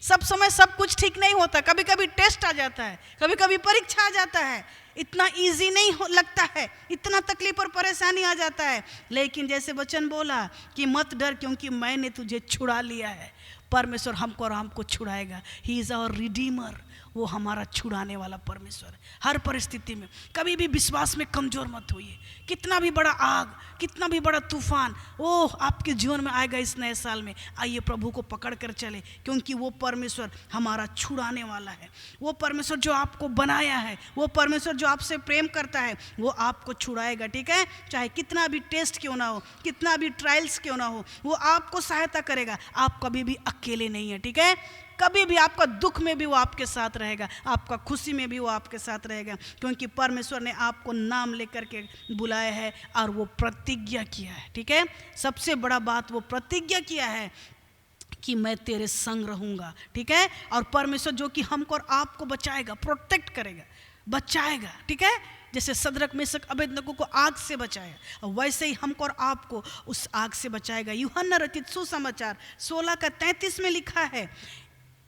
S1: सब समय सब कुछ ठीक नहीं होता, कभी कभी टेस्ट आ जाता है, कभी कभी परीक्षा आ जाता है, इतना इजी नहीं लगता है, इतना तकलीफ और परेशानी आ जाता है। लेकिन जैसे वचन बोला कि मत डर क्योंकि मैंने तुझे छुड़ा लिया है। परमेश्वर हमको और हमको छुड़ाएगा। ही इज़ आवर रिडीमर, वो हमारा छुड़ाने वाला परमेश्वर है। हर परिस्थिति में कभी भी विश्वास में कमज़ोर मत होइए। कितना भी बड़ा आग, कितना भी बड़ा तूफान ओह आपके जीवन में आएगा इस नए साल में, आइए प्रभु को पकड़ कर चले, क्योंकि वो परमेश्वर हमारा छुड़ाने वाला है। वो परमेश्वर जो आपको बनाया है, वो परमेश्वर जो आपसे प्रेम करता है, वो आपको छुड़ाएगा, ठीक है? चाहे कितना भी टेस्ट क्यों ना हो, कितना भी ट्रायल्स क्यों ना हो, वो आपको सहायता करेगा। आप कभी भी अकेले नहीं है, ठीक है? कभी भी आपका दुख में भी वो आपके साथ रहेगा, आपका खुशी में भी वो आपके साथ रहेगा, क्योंकि परमेश्वर ने आपको नाम लेकर के बुलाया है और वो प्रतिज्ञा किया है, ठीक है? सबसे बड़ा बात वो प्रतिज्ञा किया है कि मैं तेरे संग रहूँगा, ठीक है? और परमेश्वर जो कि हमको और आपको बचाएगा, प्रोटेक्ट करेगा, बचाएगा, ठीक है? जैसे सदरक मेशक अबेदनगो को आग से बचाया, वैसे ही हमको और आपको उस आग से बचाएगा। यूहन्ना रचित सुसमाचार 16:33 में लिखा है,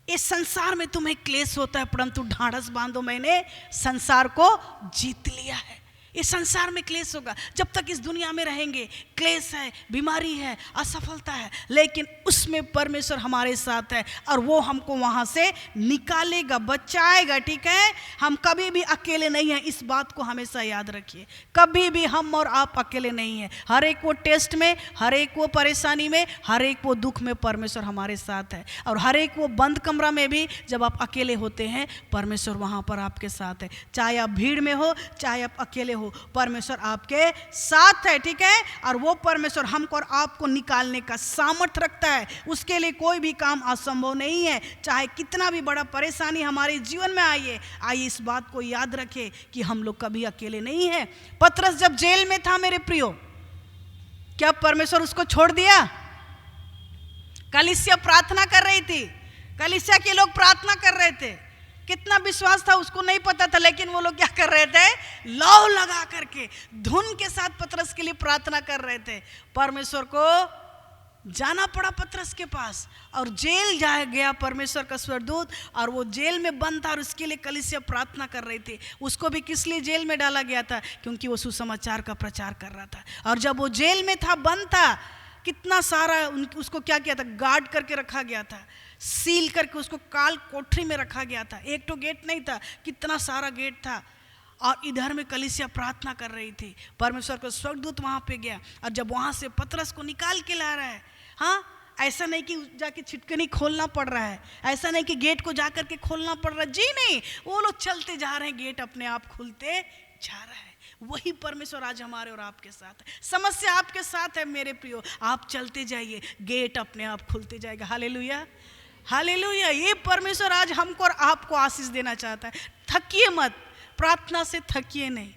S1: इस संसार में तुम्हें क्लेश होता है, परंतु ढाढ़स बांधो, मैंने संसार को जीत लिया है। इस संसार में क्लेश होगा, जब तक इस दुनिया में रहेंगे क्लेश है, बीमारी है, असफलता है, लेकिन उसमें परमेश्वर हमारे साथ है और वो हमको वहाँ से निकालेगा, बचाएगा, ठीक है? हम कभी भी अकेले नहीं हैं, इस बात को हमेशा याद रखिए। कभी भी हम और आप अकेले नहीं हैं। हर एक वो टेस्ट में, हर एक वो परेशानी में, हर एक वो दुख में परमेश्वर हमारे साथ है। और हर एक वो बंद कमरा में भी जब आप अकेले होते हैं, परमेश्वर वहाँ पर आपके साथ है। चाहे आप भीड़ में हो, चाहे आप अकेले हो, परमेश्वर आपके साथ है, ठीक है। और वो परमेश्वर हमको और आपको निकालने का सामर्थ्य रखता है। उसके लिए कोई भी काम असंभव नहीं है, चाहे कितना भी बड़ा परेशानी हमारे जीवन में आइए इस बात को याद रखें कि हम लोग कभी अकेले नहीं हैं। पतरस जब जेल में था मेरे प्रियो, क्या परमेश्वर उसको छोड़ दिया? कलीसिया प्रार्थना कर रही थी, कलीसिया के लोग प्रार्थना कर रहे थे, कितना विश्वास था उसको नहीं पता था, लेकिन वो लोग क्या कर रहे थे? लौ लगा करके धुन के साथ पतरस के लिए प्रार्थना कर रहे थे। परमेश्वर को जाना पड़ा पतरस के पास और जेल जा गया परमेश्वर का स्वर्गदूत, और वो जेल में बंद था और उसके लिए कलीसिया प्रार्थना कर रही थी। उसको भी किस लिए जेल में डाला गया था? क्योंकि वो सुसमाचार का प्रचार कर रहा था। और जब वो जेल में था, बंद था, कितना सारा उसको क्या किया था? गार्ड करके रखा गया था, सील करके उसको काल कोठरी में रखा गया था। एक तो गेट नहीं था, कितना सारा गेट था। और इधर में कलीसिया प्रार्थना कर रही थी, परमेश्वर का स्वर्गदूत वहां पे गया, और जब वहां से पतरस को निकाल के ला रहा है, हाँ, ऐसा नहीं कि जाके छिटकनी खोलना पड़ रहा है, ऐसा नहीं कि गेट को जाकर के खोलना पड़ रहा है, जी नहीं, वो लोग चलते जा रहे हैं, गेट अपने आप खुलते जा रहा है। वही परमेश्वर आज हमारे और आपके साथ है। समस्या आपके साथ है मेरे प्रियो, आप चलते जाइए, गेट अपने आप खुलते जाएगा। Hallelujah, hallelujah. ये परमेश्वर आज हमको और आपको आशीष देना चाहता है। थकिए मत, प्रार्थना से थकिए नहीं,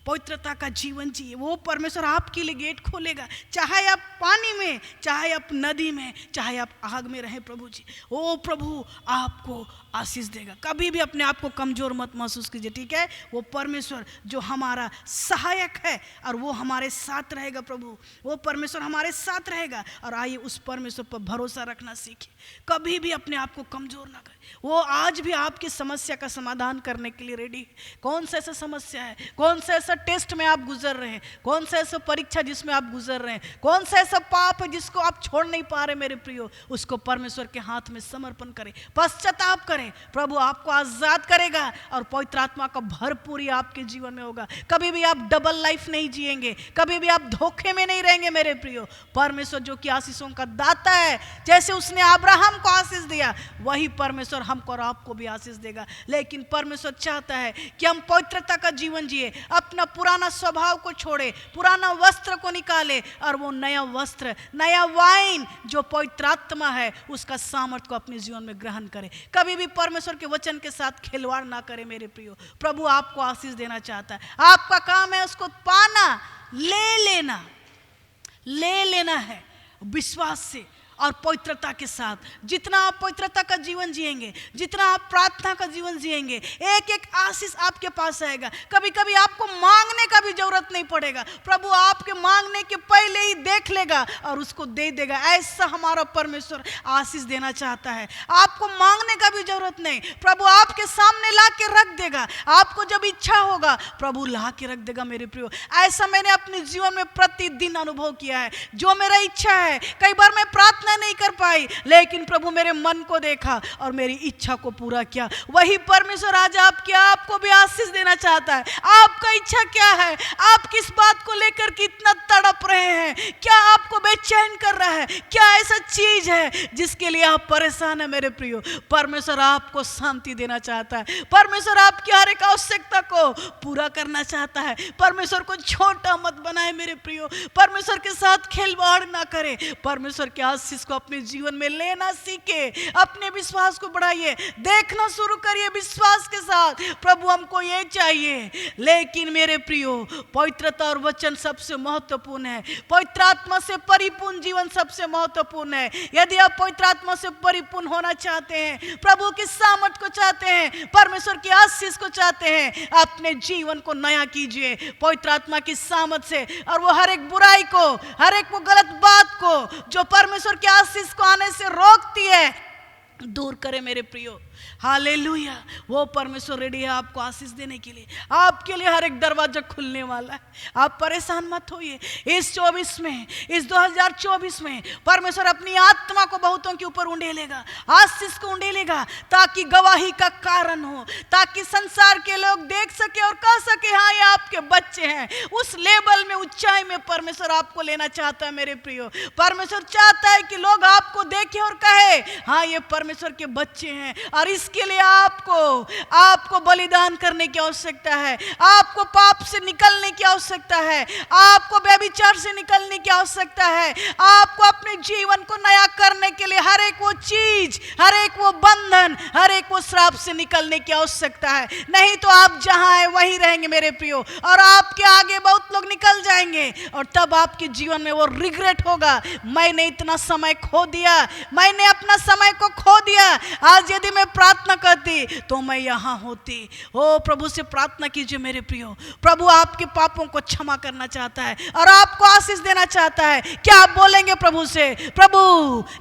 S1: पवित्रता का जीवन जिए, वो परमेश्वर आपके लिए गेट खोलेगा। चाहे आप पानी में, चाहे आप नदी में, चाहे आप आग में रहें, प्रभु जी, ओ प्रभु आपको आशीष देगा। कभी भी अपने आप को कमजोर मत महसूस कीजिए, ठीक है। वो परमेश्वर जो हमारा सहायक है और वो हमारे साथ रहेगा, प्रभु वो परमेश्वर हमारे साथ रहेगा। और आइए उस परमेश्वर पर भरोसा रखना सीखिए, कभी भी अपने आप को कमजोर ना करें। वो आज भी आपकी समस्या का समाधान करने के लिए रेडी है। कौन सा ऐसा समस्या है, कौन सा ऐसा टेस्ट में आप गुजर रहे हैं, कौन सा ऐसा परीक्षा जिसमें आप गुजर रहे हैं, कौन सा ऐसा पाप है जिसको आप छोड़ नहीं पा रहे मेरे प्रियो, उसको परमेश्वर के हाथ में समर्पण करें, पश्चाताप करें। प्रभु आपको आजाद करेगा और पवित्र आत्मा का भरपूरी आपके जीवन में होगा। कभी भी आप डबल लाइफ नहीं जिएंगे, कभी भी आप धोखे में नहीं रहेंगे मेरे प्रियो। परमेश्वर जो कि आशीषों का दाता है, जैसे उसने अब्राहम को आशीष दिया, वही परमेश्वर हमको और आपको भी आशीष देगा। लेकिन परमेश्वर चाहता है कि हम पवित्रता का जीवन जिए, अपना पुराना स्वभाव को छोड़े, पुराना वस्त्र को निकाले और वो नया वस्त्र, नया वाइन जो पवित्र आत्मा है, उसका सामर्थ्य को अपने जीवन में ग्रहण करे। कभी भी परमेश्वर के वचन के साथ खिलवाड़ ना करे मेरे प्रियो। प्रभु आपको आशीष देना चाहता है। आपका काम है उसको पाना, ले लेना है विश्वास से और पवित्रता के साथ। जितना आप पवित्रता का जीवन जिएंगे, जितना आप प्रार्थना का जीवन जिएंगे, एक एक आशीष आपके पास आएगा। कभी कभी आपको मांगने का भी जरूरत नहीं पड़ेगा, प्रभु आपके मांगने के पहले ही देख लेगा और उसको दे देगा। ऐसा हमारा परमेश्वर आशीष देना चाहता है। आपको मांगने का भी जरूरत नहीं, प्रभु आपके सामने ला के रख देगा। आपको जब इच्छा होगा प्रभु ला के रख देगा मेरे प्रियो। ऐसा मैंने अपने जीवन में प्रतिदिन अनुभव किया है। जो मेरा इच्छा है, कई बार मैं प्रार्थना नहीं कर पाई, लेकिन प्रभु मेरे मन को देखा और मेरी इच्छा को पूरा किया। वही परमेश्वर आज आपको भी आशीष देना चाहता है। आपका इच्छा क्या है? आप किस बात को लेकर कितना तड़प रहे हैं? क्या आपको बेचैन कर रहा है? क्या ऐसा चीज है जिसके लिए आप परेशान है मेरे प्रियो? परमेश्वर आपको शांति देना चाहता है। परमेश्वर आपकी हर एक आवश्यकता को पूरा करना चाहता है। परमेश्वर को छोटा मत बनाए मेरे प्रियो, परमेश्वर के साथ खिलवाड़ ना करे। परमेश्वर के आशीष को अपने जीवन में लेना सीखे, अपने विश्वास को बढ़ाइए, देखना शुरू करिए विश्वास के साथ। प्रभु हमको ये चाहिए। लेकिन मेरे प्रियो, पवित्रता और वचन सबसे महत्वपूर्ण है। पवित्र आत्मा से परिपूर्ण जीवन सबसे महत्वपूर्ण है। यदि आप पवित्र आत्मा से परिपूर्ण होना चाहते हैं, प्रभु की सामर्थ को चाहते हैं, परमेश्वर की आशीष को चाहते हैं, अपने जीवन को नया कीजिए पवित्र आत्मा की सामर्थ से। और वो हर एक बुराई को, हर एक वो गलत बात को जो परमेश्वर की आशीष को आने से रोकती है, दूर करे मेरे प्रियो। हालेलुया। वो परमेश्वर रेडी है आपको आशीष देने के लिए। आपके लिए हर एक दरवाजा खुलने वाला है। आप परेशान मत होइए। इस 2024 में परमेश्वर अपनी आत्मा को बहुतों के ऊपर उंडेलेगा, आशीष को उंडेलेगा, ताकि गवाही का कारण हो, ताकि संसार के लोग देख सके और कह सके हाँ ये आपके बच्चे हैं। उस लेवल में, ऊंचाई में परमेश्वर आपको लेना चाहता है मेरे प्रियो। परमेश्वर चाहता है कि लोग आपको देखें और कहे हाँ ये परमेश्वर के बच्चे हैं। और इसके लिए आपको बलिदान करने की आवश्यकता है, आपको पाप से निकलने की आवश्यकता है, आपको व्यभिचार से निकलने की आवश्यकता है, आपको अपने जीवन को नया करने के लिए हर एक वो चीज, हर एक वो बंधन, हर एक वो श्राप से निकलने की आवश्यकता है। नहीं तो आप जहां है वहीं रहेंगे मेरे प्रियो, और आपके आगे बहुत लोग निकल जाएंगे और तब आपके जीवन में वो रिग्रेट होगा, मैंने इतना समय खो दिया, मैंने अपना समय को खो दिया। आज यदि मैं प्रार्थना करती तो मैं यहां होती। ओ प्रभु से प्रार्थना कीजिए मेरे प्रियो, प्रभु आपके पापों को क्षमा करना चाहता है और आपको आशीष देना चाहता है। क्या आप बोलेंगे प्रभु से, प्रभु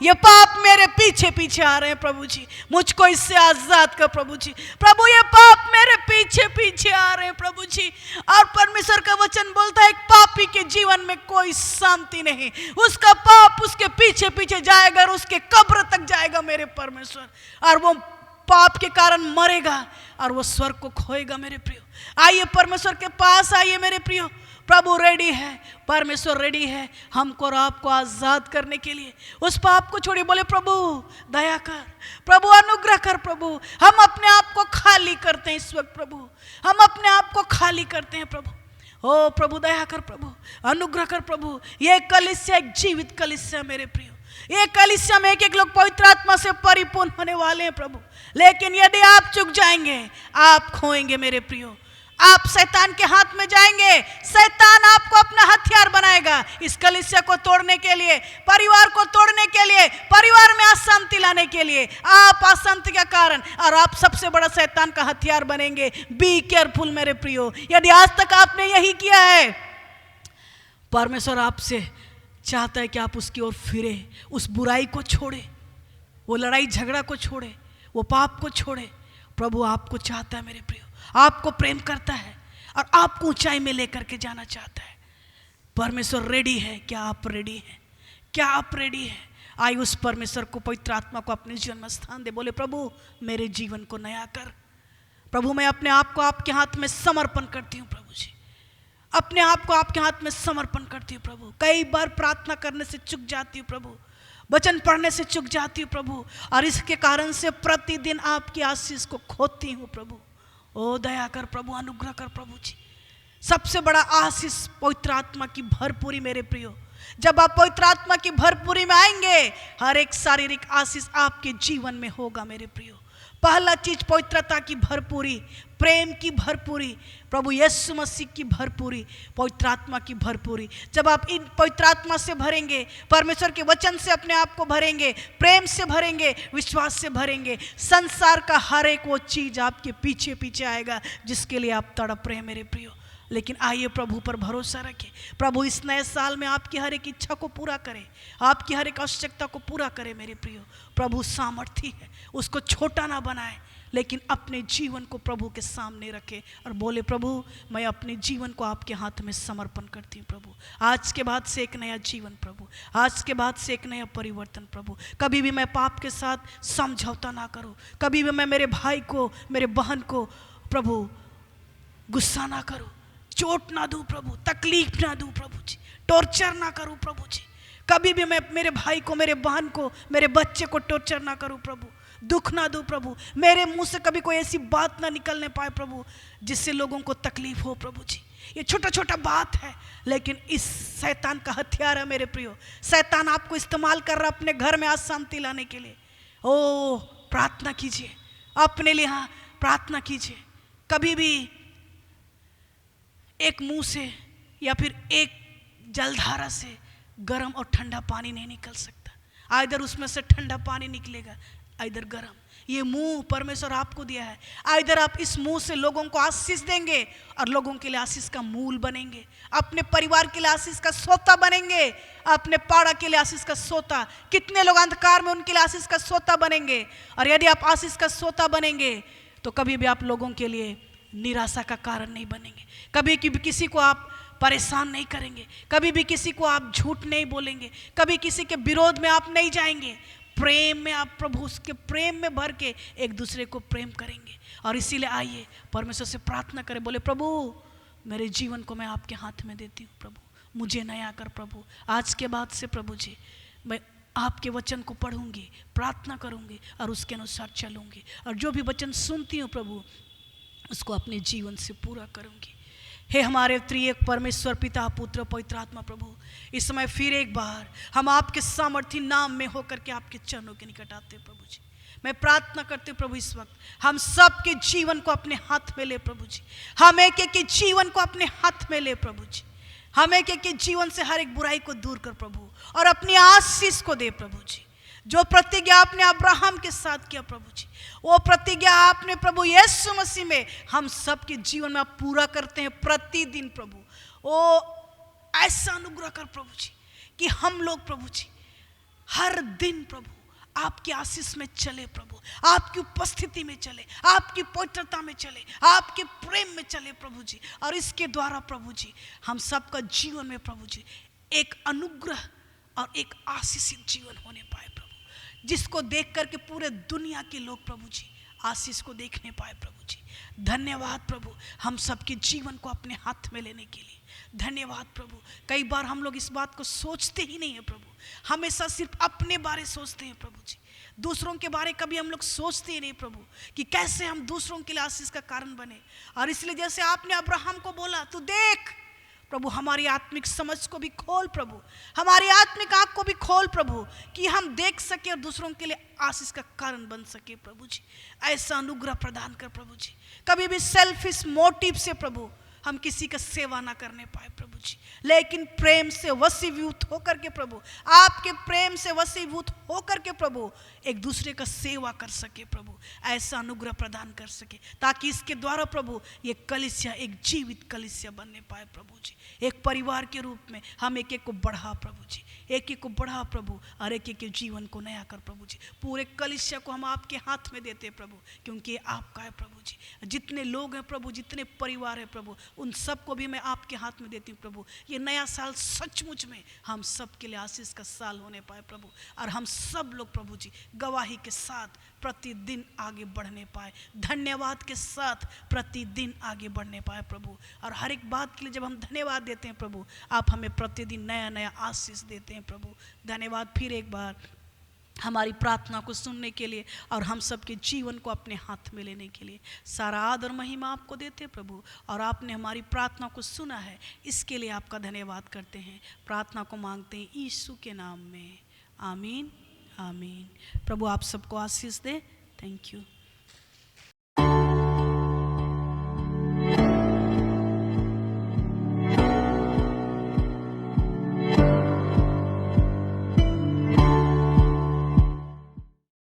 S1: ये पाप मेरे पीछे पीछे आ रहे हैं, प्रभु जी मुझको इससे आजाद कर, प्रभु जी प्रभु ये पाप मेरे पीछे पीछे आ रहे हैं, प्रभु जी। और परमेश्वर का वचन बोलता है एक पापी के जीवन में कोई शांति नहीं, उसका पाप उसके पीछे पीछे जाएगा और उसके कब्र तक जाएगा मेरे परमेश्वर, और वो पाप के कारण मरेगा और वो स्वर्ग को खोएगा मेरे प्रियो। आइए परमेश्वर के पास आइए मेरे प्रियो, प्रभु रेडी है, परमेश्वर रेडी है हमको और आपको आजाद करने के लिए। उस पाप को छोड़िए, बोले प्रभु दया कर, प्रभु अनुग्रह कर, प्रभु हम अपने आप को खाली करते हैं इस वक्त, प्रभु हम अपने आप को खाली करते हैं प्रभु। ओ प्रभु दया कर, प्रभु अनुग्रह कर, प्रभु ये कलीसिया एक जीवित कलीसिया मेरे प्रियो, ये कलीसिया में एक लोग पवित्र आत्मा से परिपूर्ण होने वाले हैं प्रभु। लेकिन यदि आप चूक जाएंगे आप खोएंगे मेरे प्रियो, आप शैतान के हाथ में जाएंगे, शैतान आपको अपना हथियार बनाएगा इस कलीसिया को तोड़ने के लिए, परिवार को तोड़ने के लिए, परिवार में अशांति लाने के लिए। आप अशांति का कारण और आप सबसे बड़ा शैतान का हथियार बनेंगे। बी केयरफुल मेरे प्रियो, यदि आज तक आपने यही किया है, परमेश्वर आपसे चाहता है कि आप उसकी ओर फिरे, उस बुराई को छोड़े, वो लड़ाई झगड़ा को छोड़े, वो पाप को छोड़े। प्रभु आपको चाहता है मेरे प्रियो, आपको प्रेम करता है और आपको ऊंचाई में लेकर के जाना चाहता है। परमेश्वर रेडी है, क्या आप रेडी हैं? क्या आप रेडी हैं? आइए उस परमेश्वर को, पवित्र आत्मा को अपने जीवन में स्थान दे, बोले प्रभु मेरे जीवन को नया कर, प्रभु मैं अपने आप को आपके हाथ में समर्पण करती हूँ, प्रभु जी अपने आप को आपके हाथ में समर्पण करती हूँ प्रभु। कई बार प्रार्थना करने से चूक जाती हूँ प्रभु, वचन पढ़ने से चूक जाती हूँ प्रभु, और इसके कारण से प्रतिदिन आपकी आशीष को खोती हूँ प्रभु। ओ दया कर प्रभु, अनुग्रह कर प्रभु जी। सबसे बड़ा आशीष पवित्र आत्मा की भरपूरी मेरे प्रियो, जब आप पवित्र आत्मा की भरपूरी में आएंगे हर एक शारीरिक आशीष आपके जीवन में होगा मेरे प्रियो। पहला चीज पवित्रता की भरपूरी, प्रेम की भरपूरी, प्रभु यीशु मसीह की भरपूरी, पवित्र आत्मा की भरपूरी। जब आप इन पवित्र आत्मा से भरेंगे, परमेश्वर के वचन से अपने आप को भरेंगे, प्रेम से भरेंगे, विश्वास से भरेंगे, संसार का हर एक वो चीज आपके पीछे पीछे आएगा जिसके लिए आप तड़प रहे हैं मेरे प्रियो। लेकिन आइए प्रभु पर भरोसा रखें, प्रभु इस नए साल में आपकी हर एक इच्छा को पूरा करे, आपकी हर एक आवश्यकता को पूरा करे मेरे प्रियो। प्रभु सामर्थी है, उसको छोटा ना बनाए, लेकिन अपने जीवन को प्रभु के सामने रखे और बोले प्रभु मैं अपने जीवन को आपके हाथ में समर्पण करती हूँ प्रभु। आज के बाद से एक नया जीवन प्रभु, आज के बाद से एक नया परिवर्तन प्रभु। कभी भी मैं पाप के साथ समझौता ना करूँ, कभी भी मैं मेरे भाई को, मेरे बहन को प्रभु गुस्सा ना करूँ, चोट ना दूँ प्रभु, तकलीफ ना दूँ प्रभु जी, टॉर्चर ना करूँ प्रभु जी। कभी भी मैं मेरे भाई को, मेरे बहन को, मेरे बच्चे को टॉर्चर ना करूँ प्रभु, दुख ना दूँ प्रभु। मेरे मुंह से कभी कोई ऐसी बात ना निकलने पाए प्रभु जिससे लोगों को तकलीफ हो प्रभु जी। ये छोटा छोटा बात है, लेकिन इस शैतान का हथियार है मेरे प्रियो। शैतान आपको इस्तेमाल कर रहा है अपने घर में अशांति लाने के लिए। ओ प्रार्थना कीजिए अपने लिए, हाँ प्रार्थना कीजिए। कभी भी एक मुंह से या फिर एक जलधारा से गर्म और ठंडा पानी नहीं निकल सकता। इधर उसमें से ठंडा पानी निकलेगा, इधर गर्म। ये मुंह परमेश्वर आपको दिया है। इधर आप इस मुंह से लोगों को आशीष देंगे और लोगों के लिए आशीष का मूल बनेंगे, अपने परिवार के लिए आशीष का सोता बनेंगे, अपने पाड़ा के लिए आशीष का सोता। कितने लोग अंधकार में, उनके लिए आशीष का सोता बनेंगे। और यदि आप आशीष का सोता बनेंगे तो कभी भी आप लोगों के लिए निराशा का कारण नहीं बनेंगे, कभी किसी को आप परेशान नहीं करेंगे, कभी भी किसी को आप झूठ नहीं बोलेंगे, कभी किसी के विरोध में आप नहीं जाएंगे। प्रेम में आप प्रभु उसके प्रेम में भर के एक दूसरे को प्रेम करेंगे। और इसीलिए आइए परमेश्वर से प्रार्थना करें, बोले प्रभु मेरे जीवन को मैं आपके हाथ में देती हूँ प्रभु, मुझे नया कर प्रभु। आज के बाद से प्रभु जी मैं आपके वचन को पढ़ूंगी, प्रार्थना करूंगी और उसके अनुसार चलूंगी, और जो भी वचन सुनती हूँ प्रभु उसको अपने जीवन से पूरा करूंगी। हे हमारे त्रिएक परमेश्वर पिता पुत्र पवित्र आत्मा प्रभु, इस समय फिर एक बार हम आपके सामर्थी नाम में होकर के आपके चरणों के निकट आते हैं प्रभु जी। मैं प्रार्थना करती हूँ प्रभु, इस वक्त हम सबके जीवन को अपने हाथ में ले प्रभु जी। हम एक एक के जीवन को अपने हाथ में ले प्रभु जी। हम एक एक के जीवन से हर एक बुराई को दूर कर प्रभु, और अपनी आशीष को दे प्रभु जी। जो प्रतिज्ञा आपने अब्राहम के साथ किया प्रभु जी, वो प्रतिज्ञा आपने प्रभु यीशु मसीह में हम सबके जीवन में आप पूरा करते हैं प्रतिदिन प्रभु। ओ ऐसा अनुग्रह कर प्रभु जी कि हम लोग प्रभु जी हर दिन प्रभु आपकी आशीष में चले प्रभु, आपकी उपस्थिति में चले, आपकी पवित्रता में चले, आपके प्रेम में चले प्रभु जी। और इसके द्वारा प्रभु जी हम सबका जीवन में प्रभु जी एक अनुग्रह और एक आशीषित जीवन होने पाए प्रभु, जिसको देख करके पूरे दुनिया के लोग प्रभु जी आशीष को देखने पाए प्रभु जी। धन्यवाद प्रभु हम सबके जीवन को अपने हाथ में लेने के लिए। धन्यवाद प्रभु। कई बार हम लोग इस बात को सोचते ही नहीं है प्रभु, हमेशा सिर्फ अपने बारे सोचते हैं प्रभु जी, दूसरों के बारे कभी हम लोग सोचते ही नहीं प्रभु कि कैसे हम दूसरों के लिए आशीष का कारण बने। और इसलिए जैसे आपने अब्राहम को बोला, तू देख प्रभु हमारी आत्मिक समझ को भी खोल प्रभु, हमारी आत्मिक आंख को भी खोल प्रभु, कि हम देख सके और दूसरों के लिए आशीष का कारण बन सके प्रभु जी। ऐसा अनुग्रह प्रदान कर प्रभु जी। कभी भी सेल्फिश मोटिव से प्रभु हम किसी का सेवा ना करने पाए प्रभु जी, लेकिन प्रेम से वशीभूत होकर के प्रभु, आपके प्रेम से वशीभूत होकर के प्रभु एक दूसरे का सेवा कर सके प्रभु। ऐसा अनुग्रह प्रदान कर सके ताकि इसके द्वारा प्रभु ये कलीसिया एक जीवित कलीसिया बनने पाए प्रभु जी। एक परिवार के रूप में हम एक एक को बढ़ा प्रभु जी, एक एक को बढ़ा प्रभु, और एक एक के जीवन को नया कर प्रभु जी। पूरे कलीसिया को हम आपके हाथ में देते हैं प्रभु, क्योंकि ये आपका है प्रभु जी। जितने लोग हैं प्रभु, जितने परिवार है प्रभु, उन सबको भी मैं आपके हाथ में देती हूँ प्रभु। ये नया साल सचमुच में हम सब के लिए आशीष का साल होने पाए प्रभु, और हम सब लोग प्रभु जी गवाही के साथ प्रतिदिन आगे बढ़ने पाए, धन्यवाद के साथ प्रतिदिन आगे बढ़ने पाए प्रभु। और हर एक बात के लिए जब हम धन्यवाद देते हैं प्रभु, आप हमें प्रतिदिन नया नया आशीष देते हैं प्रभु। धन्यवाद फिर एक बार हमारी प्रार्थना को सुनने के लिए और हम सबके जीवन को अपने हाथ में लेने के लिए। सारा आदर महिमा आपको देते प्रभु, और आपने हमारी प्रार्थना को सुना है, इसके लिए आपका धन्यवाद करते हैं। प्रार्थना को मांगते हैं यीशु के नाम में, आमीन आमीन। प्रभु आप सबको आशीष दे। Thank you.